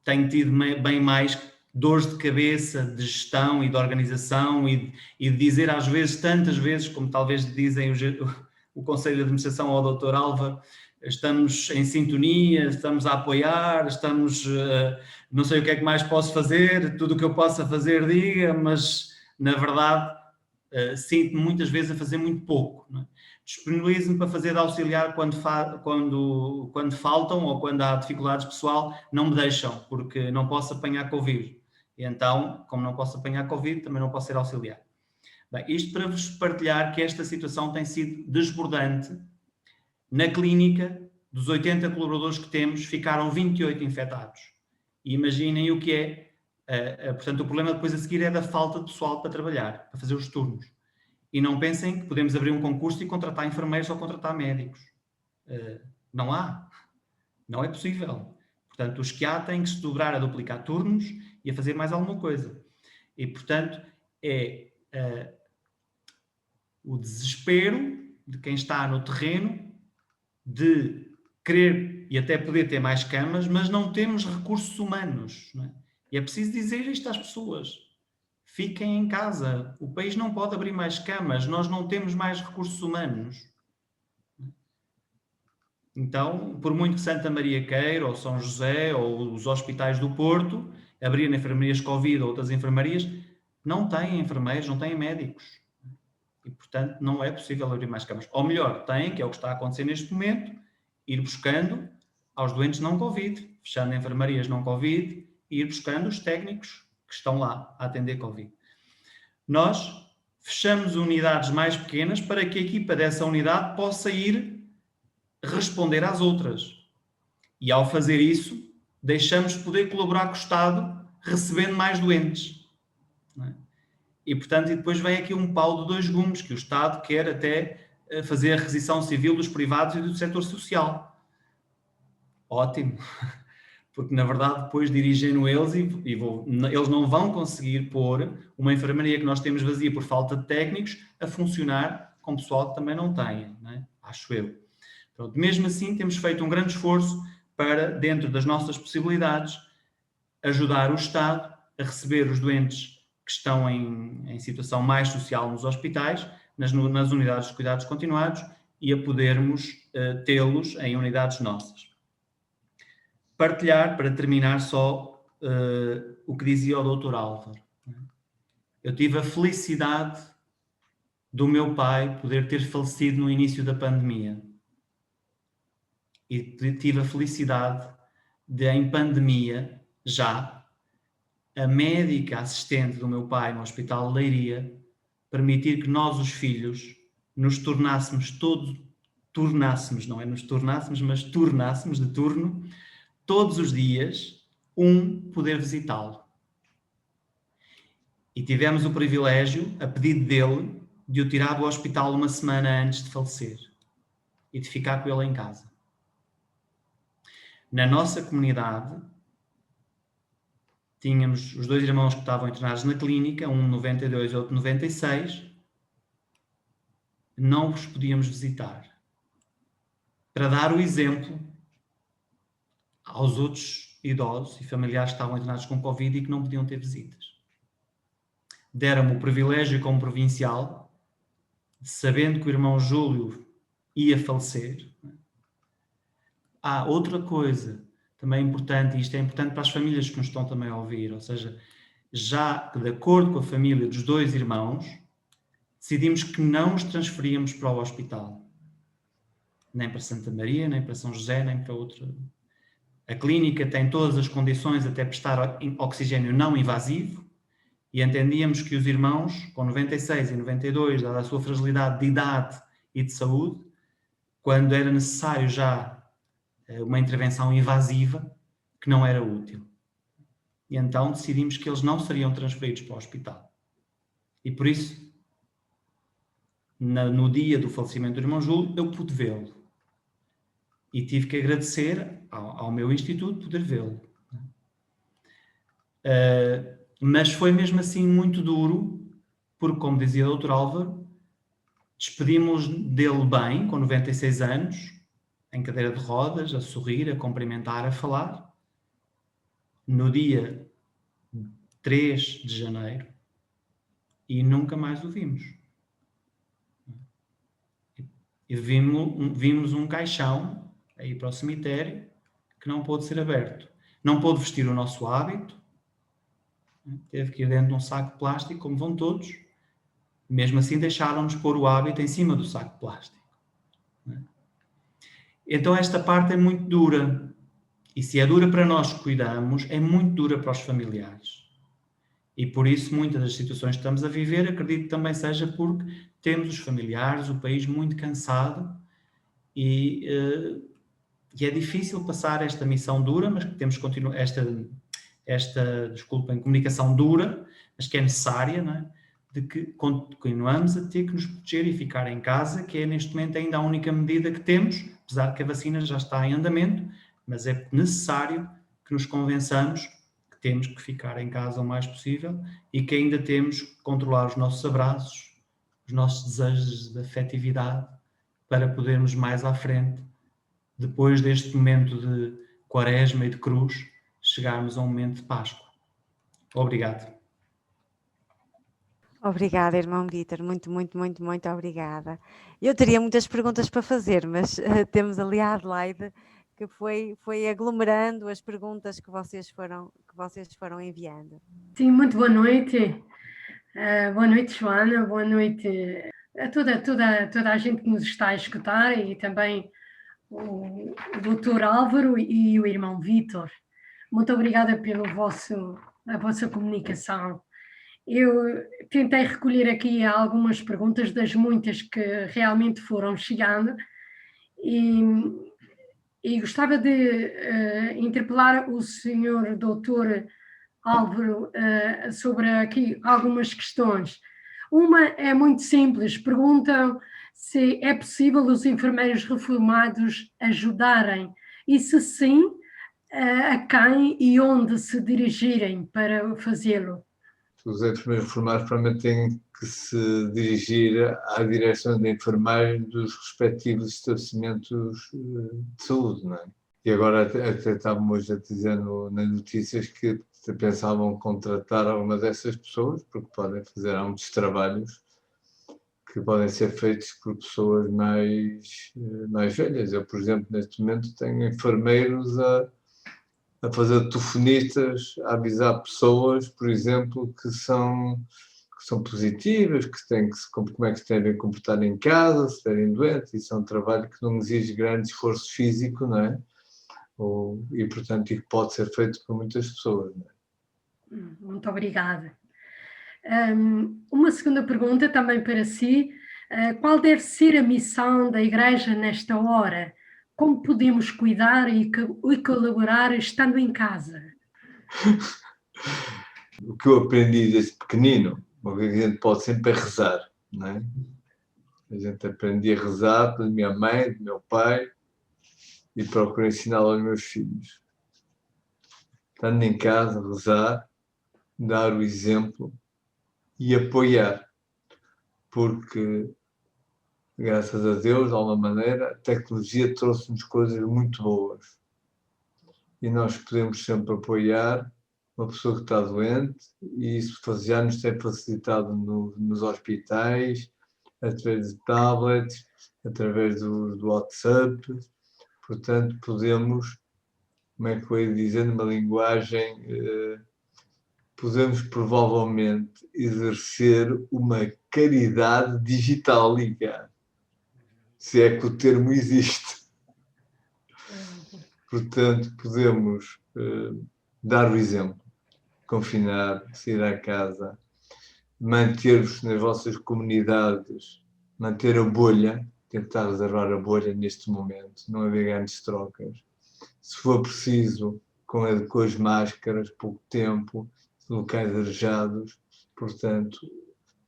tenho tido bem mais dores de cabeça, de gestão e de organização e de dizer às vezes, tantas vezes, como talvez dizem o Conselho de Administração ao Dr. Álvaro, estamos em sintonia, estamos a apoiar, não sei o que é que mais posso fazer, tudo o que eu possa fazer diga, mas na verdade sinto-me muitas vezes a fazer muito pouco. Disponibilizo-me para fazer de auxiliar quando faltam ou quando há dificuldades pessoal, não me deixam, porque não posso apanhar Covid. E então, como não posso apanhar Covid, também não posso ser auxiliar. Bem, isto para vos partilhar que esta situação tem sido desbordante. Na clínica, dos 80 colaboradores que temos, ficaram 28 infectados. E imaginem o que é. Portanto, o problema depois a seguir é da falta de pessoal para trabalhar, para fazer os turnos. E não pensem que podemos abrir um concurso e contratar enfermeiros ou contratar médicos. Não há. Não é possível. Portanto, os que há têm que se dobrar a duplicar turnos e a fazer mais alguma coisa. E, portanto, o desespero de quem está no terreno de querer e até poder ter mais camas, mas não temos recursos humanos. Não é? E é preciso dizer isto às pessoas. Fiquem em casa. O país não pode abrir mais camas. Nós não temos mais recursos humanos. Então, por muito que Santa Maria queira, ou São José, ou os hospitais do Porto, abrirem enfermarias Covid ou outras enfermarias, não têm enfermeiros, não têm médicos. E, portanto, não é possível abrir mais camas. Ou melhor, têm, que é o que está a acontecer neste momento, ir buscando aos doentes não Covid, fechando enfermarias não Covid, e ir buscando os técnicos que estão lá a atender Covid. Nós fechamos unidades mais pequenas para que a equipa dessa unidade possa ir responder às outras. E ao fazer isso, deixamos de poder colaborar com o Estado recebendo mais doentes. Não é? E, portanto, e depois vem aqui um pau de 2 gumes, que o Estado quer até fazer a requisição civil dos privados e do setor social. Ótimo. Porque, na verdade, depois dirigem-no eles eles não vão conseguir pôr uma enfermaria que nós temos vazia por falta de técnicos a funcionar com pessoal que também não tem, não é? Acho eu. Pronto, mesmo assim, temos feito um grande esforço para, dentro das nossas possibilidades, ajudar o Estado a receber os doentes que estão em situação mais social nos hospitais, nas unidades de cuidados continuados, e a podermos tê-los em unidades nossas. Partilhar, para terminar, só o que dizia o Dr. Álvaro. Eu tive a felicidade do meu pai poder ter falecido no início da pandemia. E tive a felicidade de, em pandemia, já, a médica assistente do meu pai no Hospital de Leiria permitir que nós, os filhos, nos tornássemos de turno, todos os dias, poder visitá-lo. E tivemos o privilégio, a pedido dele, de o tirar do hospital uma semana antes de falecer e de ficar com ele em casa. Na nossa comunidade, tínhamos os 2 irmãos que estavam internados na clínica, um 92 e outro 96, não os podíamos visitar. Para dar o exemplo aos outros idosos e familiares que estavam internados com Covid e que não podiam ter visitas. Deram-me o privilégio como provincial, sabendo que o irmão Júlio ia falecer. Outra coisa também importante, e isto é importante para as famílias que nos estão também a ouvir, ou seja, já de acordo com a família dos 2 irmãos, decidimos que não os transferíamos para o hospital. Nem para Santa Maria, nem para São José, nem para outra. A clínica tem todas as condições até prestar oxigênio não invasivo e entendíamos que os irmãos, com 96 e 92, dada a sua fragilidade de idade e de saúde, quando era necessário já uma intervenção invasiva, que não era útil. E então decidimos que eles não seriam transferidos para o hospital. E por isso, no dia do falecimento do irmão Júlio, eu pude vê-lo. E tive que agradecer ao meu instituto poder vê-lo. Mas foi mesmo assim muito duro, porque, como dizia o Dr. Álvaro, despedimos dele bem, com 96 anos, em cadeira de rodas, a sorrir, a cumprimentar, a falar, no dia 3 de janeiro, e nunca mais o vimos. E vimos um caixão aí para o cemitério que não pôde ser aberto. Não pôde vestir o nosso hábito, teve que ir dentro de um saco de plástico, como vão todos. Mesmo assim deixaram-nos pôr o hábito em cima do saco de plástico. Então esta parte é muito dura. E se é dura para nós que cuidamos, é muito dura para os familiares. E por isso muitas das situações que estamos a viver, acredito que também seja porque temos os familiares, o país muito cansado e é difícil passar esta missão dura, mas que temos que continuar comunicação dura, mas que é necessária, não é? De que continuamos a ter que nos proteger e ficar em casa, que é neste momento ainda a única medida que temos, apesar de que a vacina já está em andamento, mas é necessário que nos convençamos que temos que ficar em casa o mais possível e que ainda temos que controlar os nossos abraços, os nossos desejos de afetividade, para podermos mais à frente, depois deste momento de Quaresma e de cruz, chegarmos a um momento de Páscoa. Obrigado. Obrigada, irmão Vítor, muito obrigada. Eu teria muitas perguntas para fazer, mas temos ali a Adelaide, que foi aglomerando as perguntas que vocês foram enviando. Sim, muito boa noite. Boa noite, Joana, boa noite a toda a gente que nos está a escutar e também o Dr. Álvaro e o irmão Vítor. Muito obrigada pela vossa comunicação. Eu tentei recolher aqui algumas perguntas das muitas que realmente foram chegando e gostava de interpelar o senhor Dr. Álvaro sobre aqui algumas questões. Uma é muito simples, perguntam se é possível os enfermeiros reformados ajudarem e se sim, a quem e onde se dirigirem para fazê-lo. Os enfermeiros reformados provavelmente têm que se dirigir à direção de enfermagem dos respectivos estabelecimentos de saúde, não é? E agora até estávamos a dizer nas notícias que pensavam contratar alguma dessas pessoas, porque podem fazer muitos trabalhos que podem ser feitos por pessoas mais velhas. Eu, por exemplo, neste momento tenho enfermeiros a fazer telefonistas, a avisar pessoas, por exemplo, que são positivas, como é que se devem comportar em casa, se estiverem doentes. Isso é um trabalho que não exige grande esforço físico, não é? E, portanto, que pode ser feito por muitas pessoas. Não é? Muito obrigada. Uma segunda pergunta também para si. Qual deve ser a missão da Igreja nesta hora? Como podemos cuidar e colaborar estando em casa? O que eu aprendi desde pequenino, uma coisa que a gente pode sempre é rezar, não é? A gente aprende a rezar pela minha mãe, do meu pai, e procuro ensiná-lo aos meus filhos. Estando em casa, rezar, dar o exemplo e apoiar, porque, graças a Deus, de alguma maneira, a tecnologia trouxe-nos coisas muito boas. E nós podemos sempre apoiar uma pessoa que está doente, e isso já nos tem facilitado nos hospitais, através de tablets, através do WhatsApp. Portanto, podemos, como é que eu ia dizer, numa linguagem, podemos provavelmente exercer uma caridade digital, se é que o termo existe. Portanto, podemos dar o exemplo, confinar, sair à casa, manter-vos nas vossas comunidades, manter a bolha, tentar reservar a bolha neste momento, não haver grandes trocas. Se for preciso, com as máscaras, pouco tempo, locais arejados, portanto,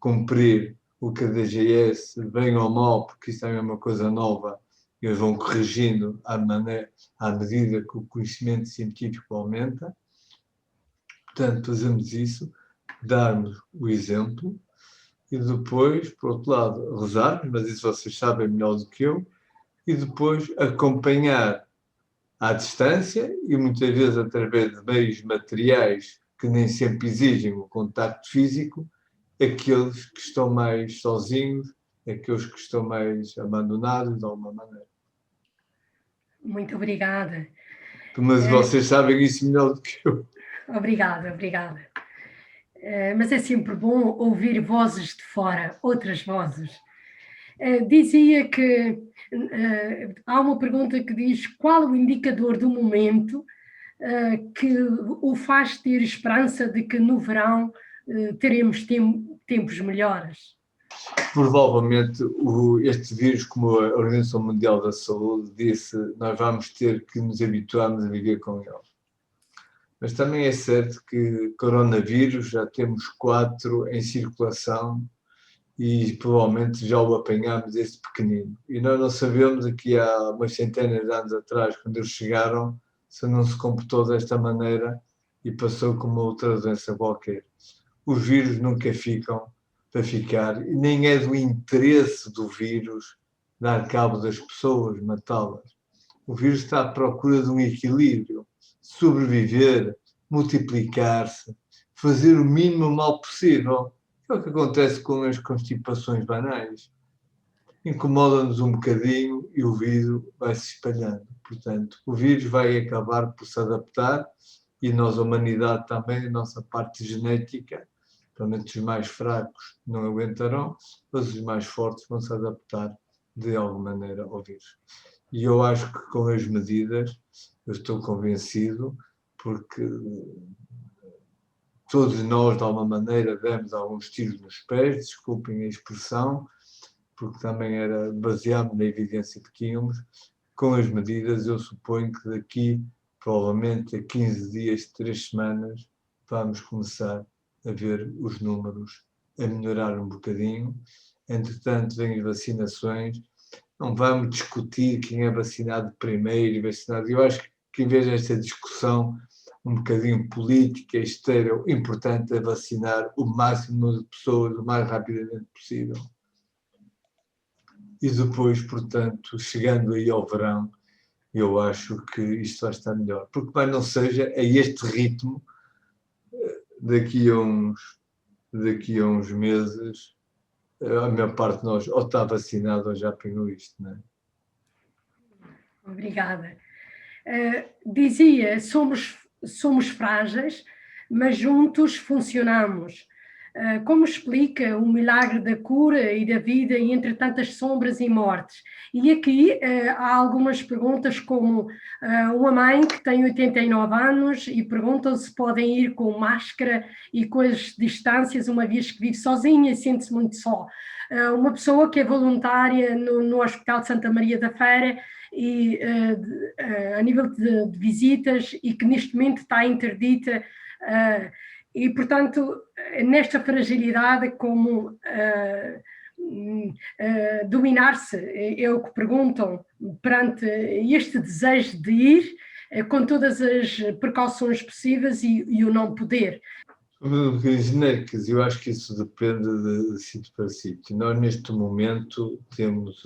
cumprir o que a DGS, bem ou mal, porque isso é uma coisa nova, eles vão corrigindo à medida que o conhecimento científico aumenta. Portanto, fazemos isso, darmos o exemplo e depois, por outro lado, rezar, mas isso vocês sabem melhor do que eu, e depois acompanhar à distância e muitas vezes através de meios materiais que nem sempre exigem o contacto físico, aqueles que estão mais sozinhos, aqueles que estão mais abandonados de alguma maneira. Muito obrigada. Mas vocês sabem isso melhor do que eu. Obrigada. Mas é sempre bom ouvir vozes de fora, outras vozes. Dizia que há uma pergunta que diz: qual o indicador do momento que o faz ter esperança de que no verão teremos tempos melhores? Provavelmente este vírus, como a Organização Mundial da Saúde disse, nós vamos ter que nos habituarmos a viver com ele. Mas também é certo que coronavírus já temos 4 em circulação e provavelmente já o apanhámos este pequenino. E nós não sabemos, aqui há umas centenas de anos atrás, quando eles chegaram, se não se comportou desta maneira e passou como outra doença qualquer. Os vírus nunca ficam para ficar, e nem é do interesse do vírus dar cabo das pessoas, matá-las. O vírus está à procura de um equilíbrio, sobreviver, multiplicar-se, fazer o mínimo mal possível. É o que acontece com as constipações banais. Incomoda-nos um bocadinho e o vírus vai se espalhando. Portanto, o vírus vai acabar por se adaptar e nós, a humanidade também, a nossa parte genética, provavelmente os mais fracos não aguentarão, mas os mais fortes vão se adaptar de alguma maneira ao vírus. E eu acho que com as medidas, eu estou convencido, porque todos nós, de alguma maneira, demos alguns tiros nos pés, desculpem a expressão, porque também era baseado na evidência que tínhamos. Com as medidas, eu suponho que daqui, provavelmente, a 15 dias, 3 semanas, vamos começar a ver os números a melhorar um bocadinho. Entretanto, vêm as vacinações. Não vamos discutir quem é vacinado primeiro e vacinado. Eu acho que, em vez desta discussão um bocadinho política, estéril, importante é vacinar o máximo de pessoas o mais rapidamente possível. E depois, portanto, chegando aí ao verão, eu acho que isto vai estar melhor. Porque mais não seja, a este ritmo, daqui a uns meses, a maior parte de nós ou está vacinado ou já apanhou isto, não é? Obrigada. Dizia, somos frágeis, mas juntos funcionamos. Como explica o milagre da cura e da vida e entre tantas sombras e mortes? E aqui há algumas perguntas, como uma mãe que tem 89 anos e pergunta se podem ir com máscara e com as distâncias, uma vez que vive sozinha e sente-se muito só. Uma pessoa que é voluntária no Hospital de Santa Maria da Feira e a nível de visitas e que neste momento está interdita e, portanto, nesta fragilidade, como dominar-se, é o que perguntam, perante este desejo de ir com todas as precauções possíveis e o não poder. Genéricas, eu acho que isso depende de sítio para sítio. Nós, neste momento, temos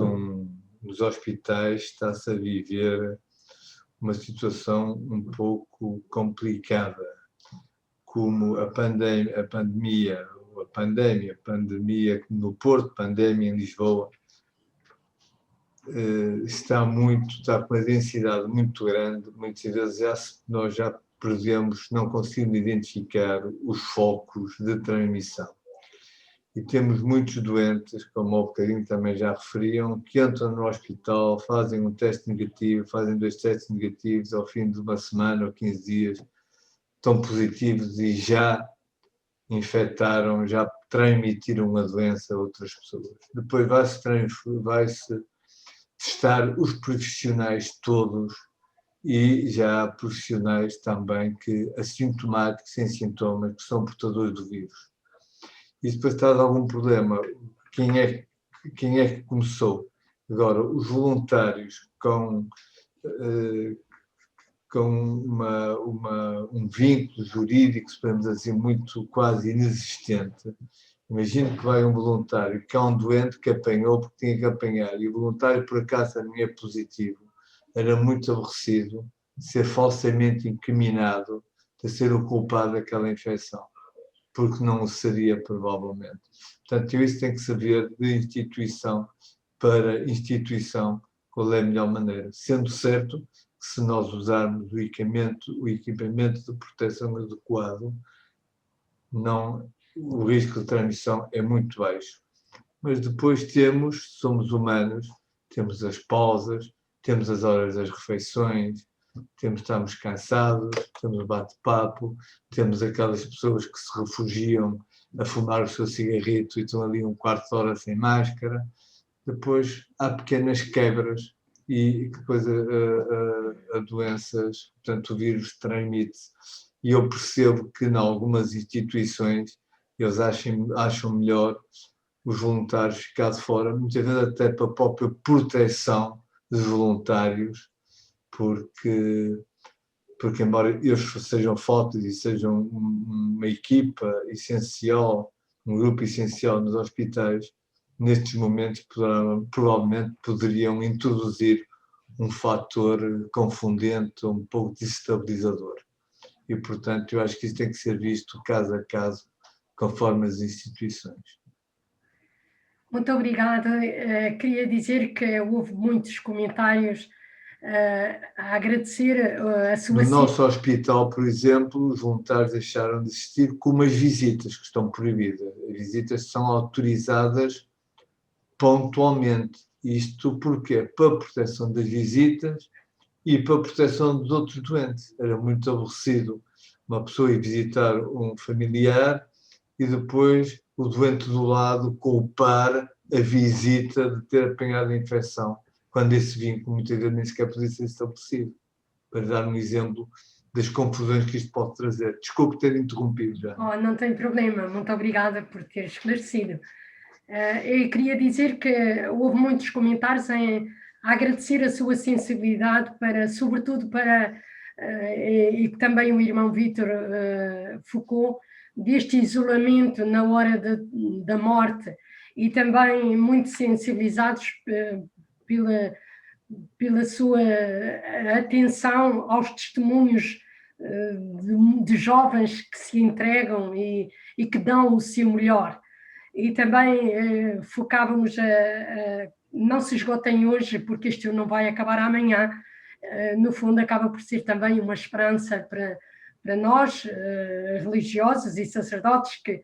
nos hospitais, está-se a viver uma situação um pouco complicada, como a pandemia no Porto, pandemia em Lisboa, está com uma densidade muito grande. Muitas vezes nós já perdemos, não conseguimos identificar os focos de transmissão. E temos muitos doentes, como há bocadinho também já referiam, que entram no hospital, fazem um teste negativo, fazem 2 testes negativos, ao fim de uma semana ou 15 dias, estão positivos e já infectaram, já transmitiram a doença a outras pessoas. Depois vai-se testar os profissionais todos e já há profissionais também que assintomáticos, sem sintomas, que são portadores do vírus. E depois está algum problema, quem é que começou? Agora, os voluntários com um vínculo jurídico, podemos dizer, muito quase inexistente. Imagino que vai um voluntário que é um doente que apanhou porque tinha que apanhar, e o voluntário, por acaso, também é positivo. Era muito aborrecido de ser falsamente incriminado de ser o culpado daquela infecção, porque não o seria, provavelmente. Portanto, isso tem que saber de instituição para instituição qual é a melhor maneira, sendo certo que se nós usarmos o equipamento de proteção adequado, o risco de transmissão é muito baixo. Mas depois somos humanos, temos as pausas, temos as horas das refeições, estamos cansados, temos o bate-papo, temos aquelas pessoas que se refugiam a fumar o seu cigarrito e estão ali um quarto de hora sem máscara. Depois há pequenas quebras e depois a doenças, portanto o vírus transmite-se. E eu percebo que em algumas instituições eles acham melhor os voluntários ficar de fora, muitas vezes até para a própria proteção dos voluntários, porque embora eles sejam fortes e sejam uma equipa essencial, um grupo essencial nos hospitais, nestes momentos provavelmente poderiam introduzir um fator confundente, um pouco desestabilizador. E, portanto, eu acho que isso tem que ser visto caso a caso, conforme as instituições. Muito obrigada. Queria dizer que houve muitos comentários a agradecer a sua... No nosso hospital, por exemplo, os voluntários deixaram de existir, como as visitas, que estão proibidas. As visitas são autorizadas pontualmente. Isto porquê? Para a proteção das visitas e para a proteção dos outros doentes. Era muito aborrecido uma pessoa ir visitar um familiar e depois o doente do lado culpar a visita de ter apanhado a infecção, quando esse vínculo muitas vezes nem sequer podia ser estabelecido. Para dar um exemplo das confusões que isto pode trazer. Desculpe ter interrompido já. Não tem problema, muito obrigada por ter esclarecido. Eu queria dizer que houve muitos comentários a agradecer a sua sensibilidade, sobretudo para, e também o irmão Vítor Foucault, deste isolamento na hora da morte, e também muito sensibilizados pela sua atenção aos testemunhos de jovens que se entregam e que dão o seu melhor. e também focávamos não se esgotem hoje, porque isto não vai acabar amanhã. No fundo, acaba por ser também uma esperança para nós, religiosos e sacerdotes, que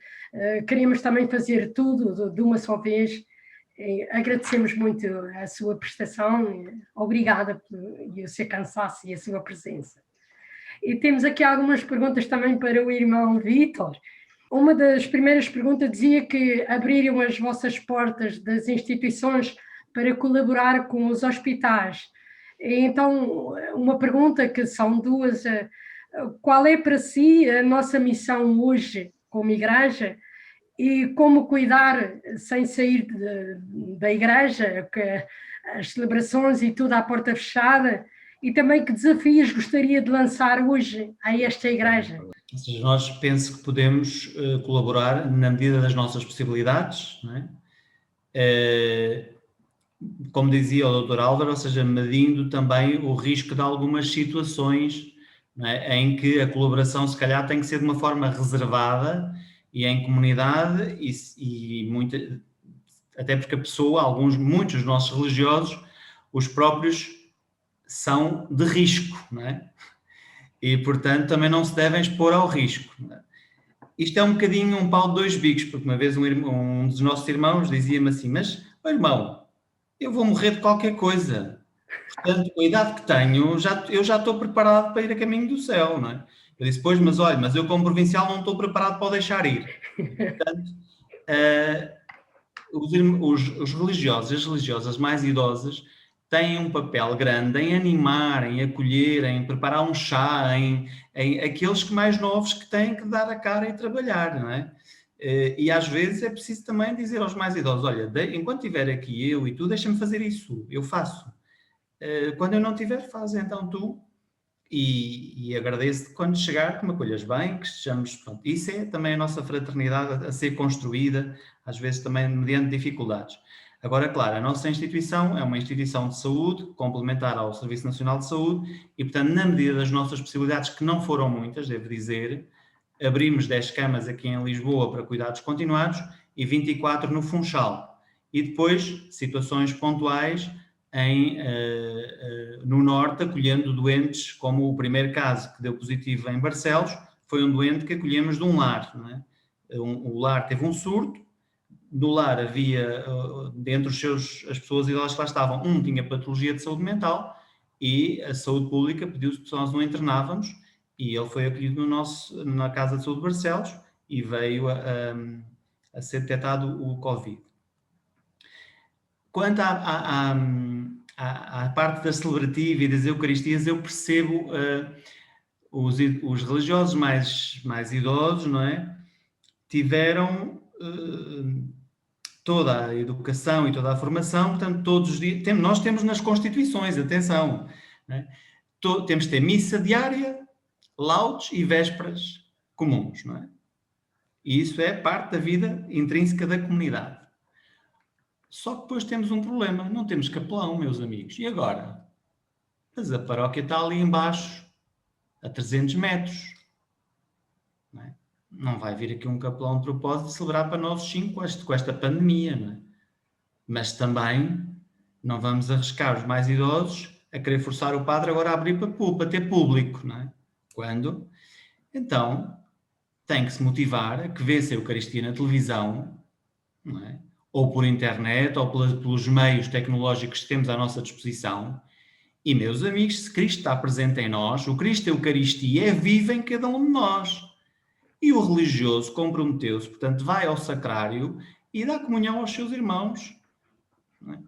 queríamos também fazer tudo de uma só vez. E agradecemos muito a sua prestação, obrigada pelo seu cansaço e a sua presença. E temos aqui algumas perguntas também para o irmão Vítor. Uma das primeiras perguntas dizia que abriram as vossas portas das instituições para colaborar com os hospitais. E então, uma pergunta que são duas: qual é para si a nossa missão hoje como igreja e como cuidar sem sair da igreja, as celebrações e tudo à porta fechada, e também que desafios gostaria de lançar hoje a esta igreja? Ou seja, nós penso que podemos colaborar na medida das nossas possibilidades, não é? Como dizia o Dr. Álvaro, ou seja, medindo também o risco de algumas situações, não é? Em que a colaboração se calhar tem que ser de uma forma reservada e em comunidade, e até porque a pessoa, muitos dos nossos religiosos, os próprios são de risco, não é? E, portanto, também não se devem expor ao risco. Isto é um bocadinho um pau de dois bicos, porque uma vez um dos nossos irmãos dizia-me assim: mas, irmão, eu vou morrer de qualquer coisa. Portanto, com a idade que tenho, eu já estou preparado para ir a caminho do céu, não é? Eu disse: pois, mas olha, mas eu como provincial não estou preparado para o deixar ir. Portanto, os religiosos e as religiosas mais idosas têm um papel grande em animar, em acolher, em preparar um chá, em aqueles que mais novos que têm que dar a cara e trabalhar, não é? E às vezes é preciso também dizer aos mais idosos: olha, enquanto estiver aqui eu e tu, deixa-me fazer isso, eu faço. Quando eu não tiver, faz então tu. E agradeço-te quando chegar, que me acolhas bem, que estejamos... Pronto, isso é também a nossa fraternidade a ser construída, às vezes também mediante dificuldades. Agora, claro, a nossa instituição é uma instituição de saúde, complementar ao Serviço Nacional de Saúde, e, portanto, na medida das nossas possibilidades, que não foram muitas, devo dizer, abrimos 10 camas aqui em Lisboa para cuidados continuados e 24 no Funchal. E depois, situações pontuais no Norte, acolhendo doentes, como o primeiro caso que deu positivo em Barcelos, foi um doente que acolhemos de um lar, não é? O lar teve um surto. Do lar havia, dentre as pessoas idosas que lá estavam, tinha patologia de saúde mental, e a saúde pública pediu-se que nós o internávamos, e ele foi acolhido na Casa de Saúde de Barcelos e veio a ser detectado o Covid. Quanto à parte da celebrativa e das Eucaristias, eu percebo os religiosos mais idosos, não é? Tiveram toda a educação e toda a formação, portanto, todos os dias, nós temos nas Constituições, atenção, não é? Temos de ter missa diária, laudes e vésperas comuns, não é? E isso é parte da vida intrínseca da comunidade. Só que depois temos um problema, não temos capelão, meus amigos. E agora? Mas a paróquia está ali embaixo, a 300 metros. Não é? Não vai vir aqui um capelão de propósito de celebrar para nós 5 com esta pandemia, não é? Mas também não vamos arriscar os mais idosos a querer forçar o padre agora a abrir para ter público, não é? Quando? Então, tem que se motivar a que vê-se a Eucaristia na televisão, não é? Ou por internet, ou pelos meios tecnológicos que temos à nossa disposição. E, meus amigos, se Cristo está presente em nós, o Cristo Eucaristia é vivo em cada um de nós. E o religioso comprometeu-se, portanto, vai ao sacrário e dá comunhão aos seus irmãos. Não é?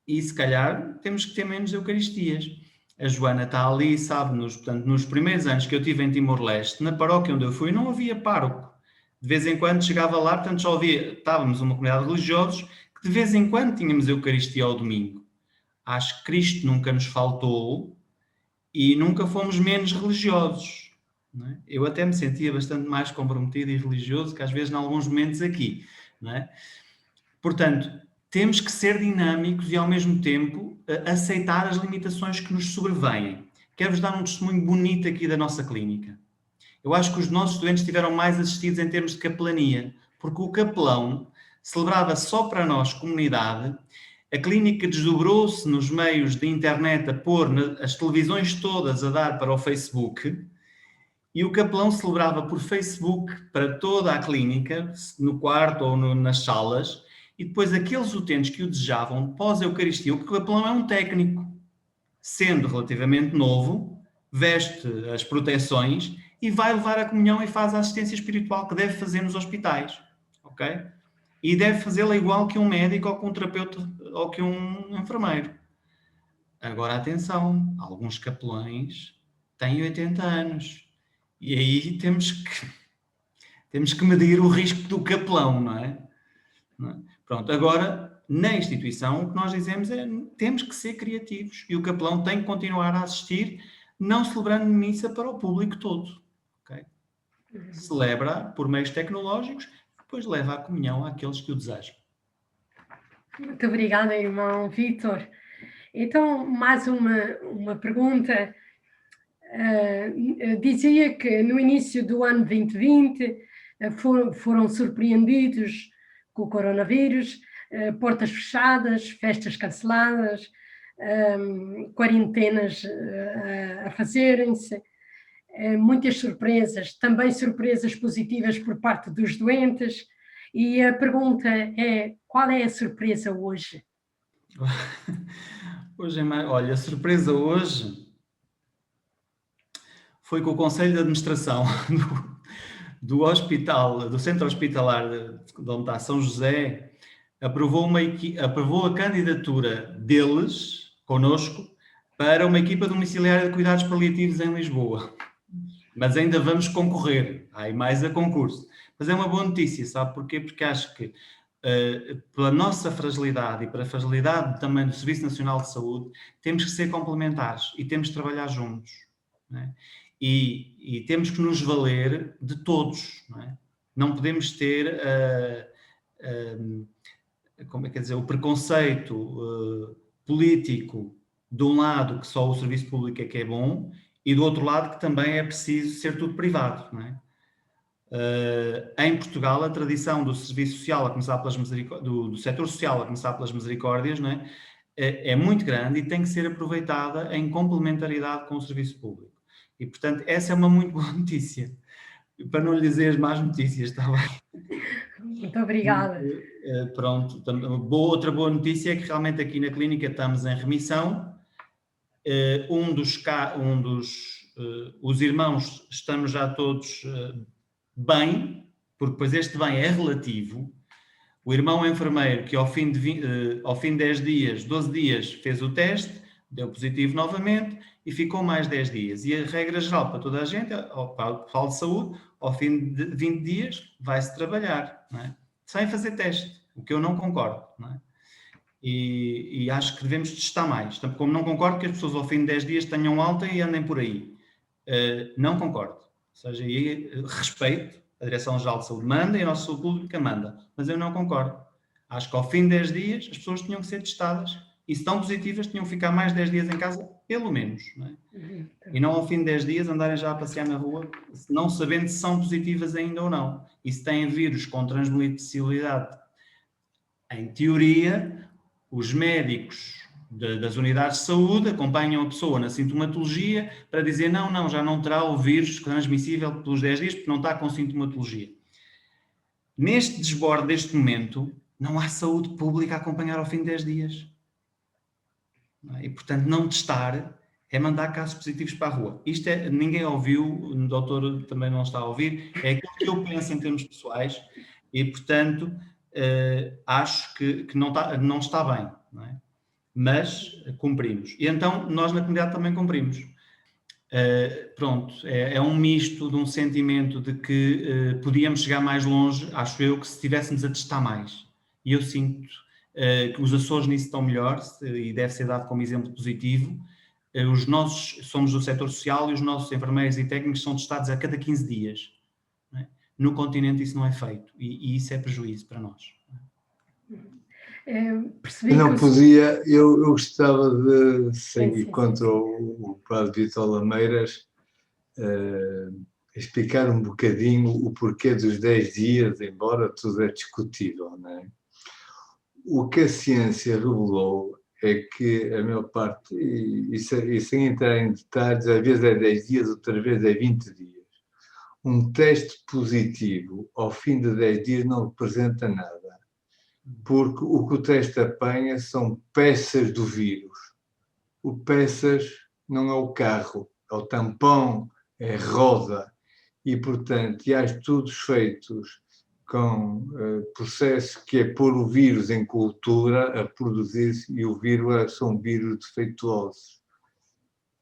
E, se calhar, temos que ter menos Eucaristias. A Joana está ali, sabe-nos, portanto, nos primeiros anos que eu tive em Timor-Leste, na paróquia onde eu fui, não havia pároco. De vez em quando chegava lá, portanto, estávamos uma comunidade de religiosos que de vez em quando tínhamos Eucaristia ao domingo. Acho que Cristo nunca nos faltou e nunca fomos menos religiosos. Não é? Eu até me sentia bastante mais comprometido e religioso que às vezes em alguns momentos aqui. Não é? Portanto, temos que ser dinâmicos e ao mesmo tempo aceitar as limitações que nos sobrevêm. Quero-vos dar um testemunho bonito aqui da nossa clínica. Eu acho que os nossos doentes estiveram mais assistidos em termos de capelania, porque o capelão celebrava só para nós, comunidade. A clínica desdobrou-se nos meios de internet a pôr as televisões todas a dar para o Facebook, e o capelão celebrava por Facebook para toda a clínica, no quarto ou nas salas, e depois aqueles utentes que o desejavam, pós-Eucaristia, o capelão é um técnico, sendo relativamente novo, veste as proteções e vai levar a comunhão e faz a assistência espiritual que deve fazer nos hospitais, ok? E deve fazê-la igual que um médico ou que um terapeuta ou que um enfermeiro. Agora, atenção, alguns capelães têm 80 anos e aí temos que medir o risco do capelão, não é? Pronto, agora, na instituição, o que nós dizemos é temos que ser criativos e o capelão tem que continuar a assistir, não celebrando missa para o público todo. Okay? Celebra por meios tecnológicos, depois leva a comunhão àqueles que o desejam. Muito obrigada, irmão Vítor. Então, mais uma pergunta. Dizia que no início do ano 2020 foram surpreendidos com o coronavírus, portas fechadas, festas canceladas, quarentenas a fazerem-se, muitas surpresas, também surpresas positivas por parte dos doentes. E a pergunta é, qual é a surpresa hoje? Olha, a surpresa hoje foi que o Conselho de Administração do hospital, do Centro Hospitalar de onde está São José, aprovou a candidatura deles, connosco, para uma equipa domiciliária de cuidados paliativos em Lisboa. Mas ainda vamos concorrer, há aí mais a concurso. Mas é uma boa notícia, sabe porquê? Porque acho que pela nossa fragilidade e pela fragilidade também do Serviço Nacional de Saúde, temos que ser complementares e temos que trabalhar juntos, não é? E temos que nos valer de todos, não é? Não podemos ter como é que dizer, o preconceito político de um lado que só o serviço público é que é bom e do outro lado que também é preciso ser tudo privado, não é? Em Portugal, a tradição do serviço social, a começar pelas do setor social, a começar pelas misericórdias, não é? É muito grande e tem que ser aproveitada em complementaridade com o serviço público. E, portanto, essa é uma muito boa notícia. Para não lhe dizer as más notícias, está bem? Muito obrigada. Pronto. Outra boa notícia é que realmente aqui na clínica estamos em remissão. Os irmãos estamos já todos bem, porque depois este bem é relativo. O irmão enfermeiro que ao fim de 10 dias, 12 dias, fez o teste, deu positivo novamente e ficou mais 10 dias. E a regra geral para toda a gente, para o pessoal de saúde, ao fim de 20 dias vai-se trabalhar, não é? Sem fazer teste, o que eu não concordo, não é? E acho que devemos testar mais. Como não concordo que as pessoas ao fim de 10 dias tenham alta e andem por aí. Não concordo. Ou seja, respeito, a Direção-Geral de Saúde manda e a nossa saúde pública manda. Mas eu não concordo. Acho que ao fim de 10 dias as pessoas tinham que ser testadas e se estão positivas tinham que ficar mais 10 dias em casa, pelo menos. Não é? E não ao fim de 10 dias andarem já a passear na rua, não sabendo se são positivas ainda ou não. E se têm vírus com transmissibilidade. Em teoria, os médicos das unidades de saúde acompanham a pessoa na sintomatologia para dizer não, já não terá o vírus transmissível pelos 10 dias porque não está com sintomatologia. Neste desborde deste momento, não há saúde pública a acompanhar ao fim de 10 dias. E, portanto, não testar é mandar casos positivos para a rua. Isto ninguém ouviu, o doutor também não está a ouvir, é aquilo que eu penso em termos pessoais e, portanto, acho que não está bem, não é? Mas cumprimos. E então nós na comunidade também cumprimos. Pronto, é um misto de um sentimento de que podíamos chegar mais longe, acho eu, que se estivéssemos a testar mais. E eu sinto que os Açores nisso estão melhor e deve ser dado como exemplo positivo. Somos do setor social e os nossos enfermeiros e técnicos são testados a cada 15 dias. Não é? No continente isso não é feito e isso é prejuízo para nós. Eu gostava de seguir contra o padre Vítor Lameiras, explicar um bocadinho o porquê dos 10 dias, embora tudo é discutível, não é? O que a ciência revelou é que a maior parte, e sem entrar em detalhes, às vezes é 10 dias, outra vez é 20 dias. Um teste positivo ao fim de 10 dias não representa nada, porque o que o teste apanha são peças do vírus. O peças não é o carro, é o tampão, é a roda. E, portanto, há estudos feitos com processos que é pôr o vírus em cultura a produzir-se, e o vírus são vírus defeituosos.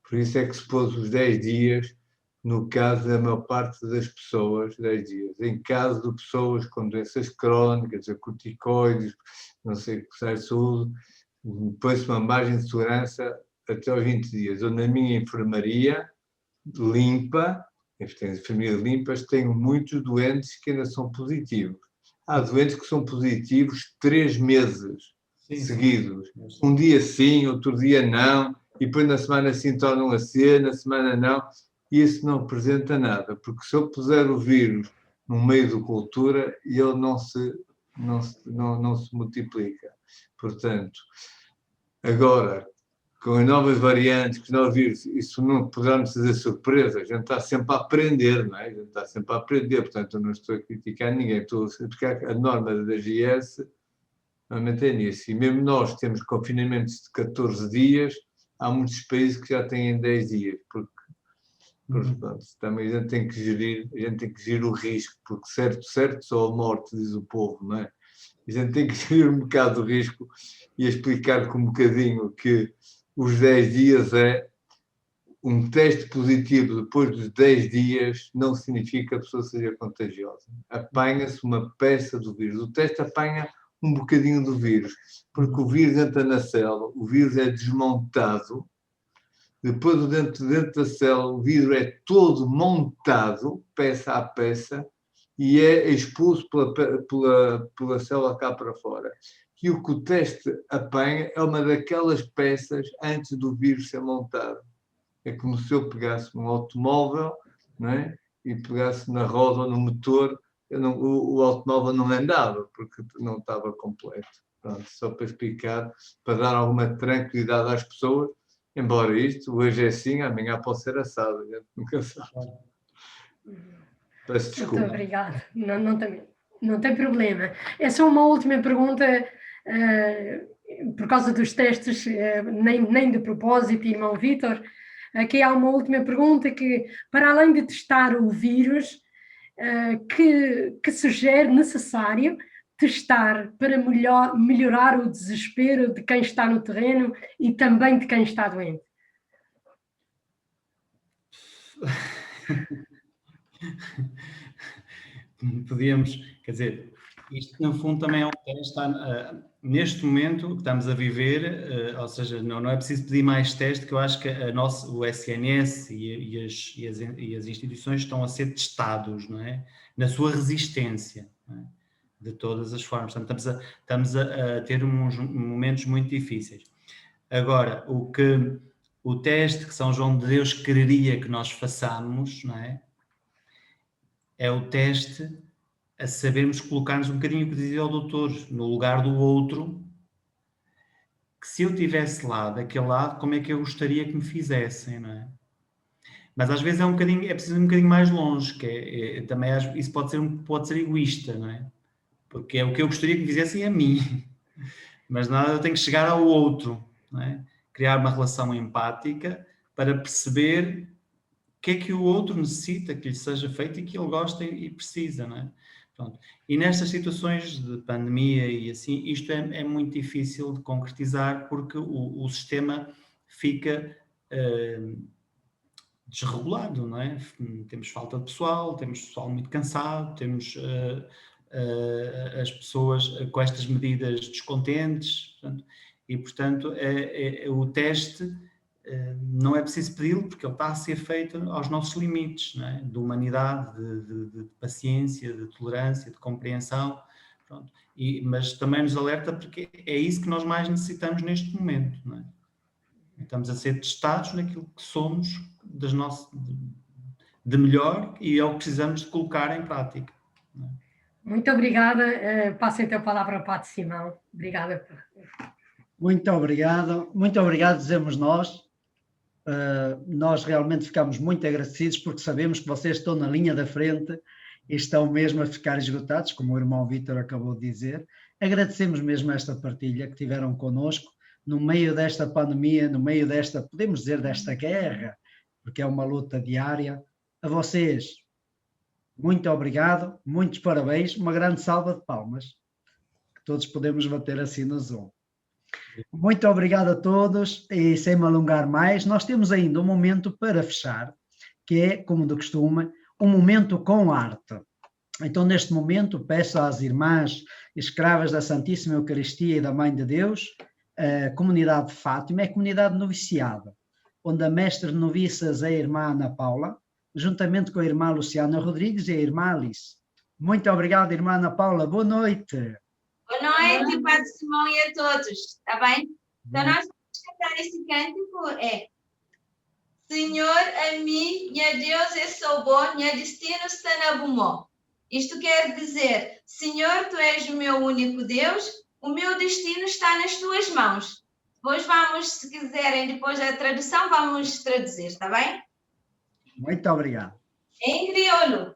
Por isso é que se pôs os 10 dias, no caso da maior parte das pessoas, 10 dias. Em caso de pessoas com doenças crónicas, corticoides, não sei o que sai de saúde, põe-se uma margem de segurança até aos 20 dias. Eu, na minha enfermaria limpa, as enfermarias limpas, tenho muitos doentes que ainda são positivos. Há doentes que são positivos 3 meses seguidos. Um dia sim, outro dia não, e depois na semana sim tornam a ser, na semana não. E isso não representa nada, porque se eu puser o vírus no meio da cultura, ele não se multiplica. Portanto, agora, com as novas variantes, com os novos vírus, isso não poderá-nos fazer surpresa. A gente está sempre a aprender, não é? A gente está sempre a aprender, portanto, eu não estou a criticar ninguém, estou a explicar a norma da DGS, normalmente é nisso. E mesmo nós temos confinamentos de 14 dias, há muitos países que já têm 10 dias, porque portanto, também a gente tem que gerir o risco, porque certo só a morte, diz o povo, não é? A gente tem que gerir um bocado o risco e explicar com um bocadinho que os 10 dias é um teste positivo depois dos 10 dias não significa que a pessoa seja contagiosa. Apanha-se uma peça do vírus. O teste apanha um bocadinho do vírus, porque o vírus entra na célula, o vírus é desmontado, depois dentro da célula o vírus é todo montado, peça a peça, e é expulso pela célula cá para fora. E o que o teste apanha é uma daquelas peças antes do vírus ser montado. É como se eu pegasse um automóvel, não é? E pegasse na roda ou no motor, o automóvel não andava, porque não estava completo. Pronto, só para explicar, para dar alguma tranquilidade às pessoas, embora isto, hoje é assim, amanhã pode ser assado, a gente nunca sabe. Peço desculpa. Muito obrigada. Não tem problema. É só uma última pergunta, por causa dos testes, nem de propósito, irmão Vítor. Aqui há uma última pergunta que, para além de testar o vírus, que sugere necessário testar para melhorar o desespero de quem está no terreno e também de quem está doente? Podíamos, quer dizer, isto no fundo também é um teste, neste momento que estamos a viver, ou seja, não é preciso pedir mais teste, que eu acho que o SNS e as instituições estão a ser testados, não é? Na sua resistência, não é? De todas as formas. Portanto, estamos a ter uns momentos muito difíceis. Agora, o teste que São João de Deus quereria que nós façamos, não é? É o teste a sabermos colocar-nos um bocadinho, o que dizia o doutor, no lugar do outro, que se eu estivesse lá, daquele lado, como é que eu gostaria que me fizessem, não é? Mas às vezes é preciso ir um bocadinho mais longe, que também isso pode ser egoísta, não é? Porque é o que eu gostaria que me fizessem a mim. Mas nada, eu tenho que chegar ao outro, não é? Criar uma relação empática para perceber o que é que o outro necessita que lhe seja feito e que ele gosta e precisa, não é? Pronto. E nestas situações de pandemia e assim, isto é muito difícil de concretizar porque o sistema fica desregulado, não é? Temos falta de pessoal, temos pessoal muito cansado, temos as pessoas com estas medidas descontentes, portanto, o teste não é preciso pedi-lo porque ele está a ser feito aos nossos limites, não é? De humanidade, de paciência, de tolerância, de compreensão, pronto. Mas também nos alerta porque é isso que nós mais necessitamos neste momento, não de melhor e é o que precisamos de colocar em prática. Muito obrigada. Passo então a palavra ao Padre Simão. Obrigada. Muito obrigado, dizemos nós. Nós realmente ficamos muito agradecidos porque sabemos que vocês estão na linha da frente e estão mesmo a ficar esgotados, como o irmão Vítor acabou de dizer. Agradecemos mesmo esta partilha que tiveram connosco no meio desta pandemia, no meio desta, podemos dizer, desta guerra, porque é uma luta diária. A vocês, muito obrigado, muitos parabéns, uma grande salva de palmas, que todos podemos bater assim no Zoom. Muito obrigado a todos e sem me alongar mais, nós temos ainda um momento para fechar, que é, como de costume, um momento com arte. Então, neste momento, peço às irmãs escravas da Santíssima Eucaristia e da Mãe de Deus, a comunidade de Fátima, é a comunidade noviciada, onde a mestre de noviças é a irmã Ana Paula, juntamente com a irmã Luciana Rodrigues e a irmã Alice. Muito obrigado, irmã Ana Paula. Boa noite. Boa noite, Padre Simão e a todos, está bem? Então nós vamos cantar esse cântico, Senhor, a mim, minha Deus, eu sou bom, minha destino está na bumó. Isto quer dizer, Senhor, Tu és o meu único Deus, o meu destino está nas Tuas mãos. Depois vamos, se quiserem, depois da tradução, vamos traduzir, está bem? Muito obrigado. Em crioulo.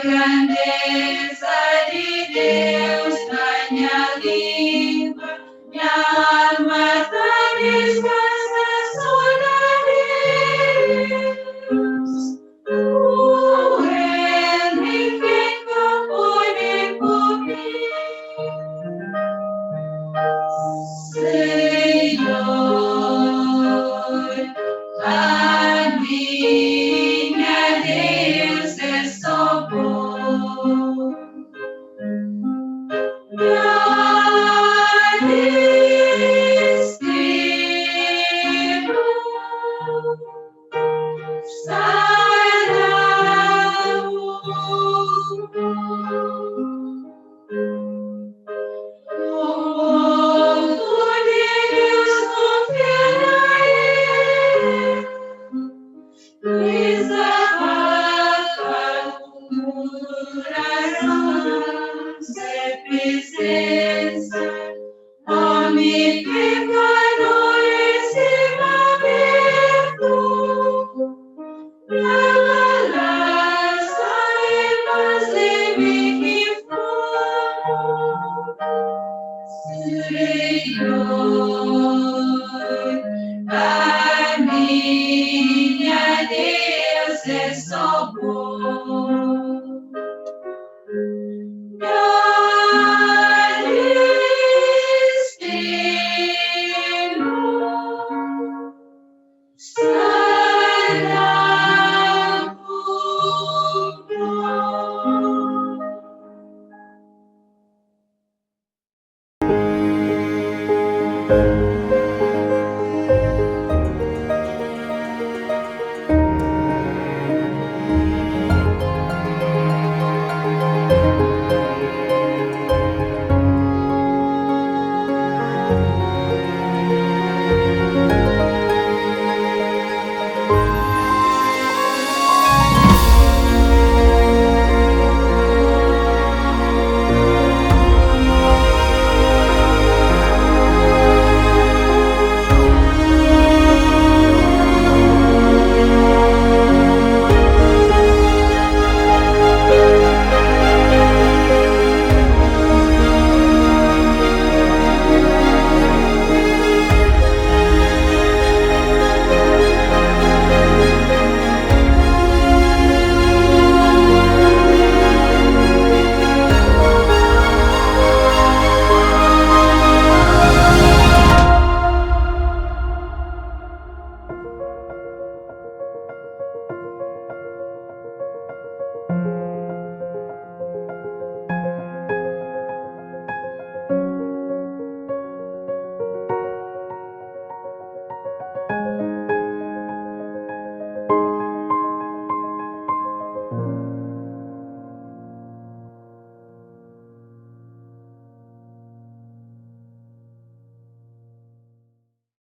Grande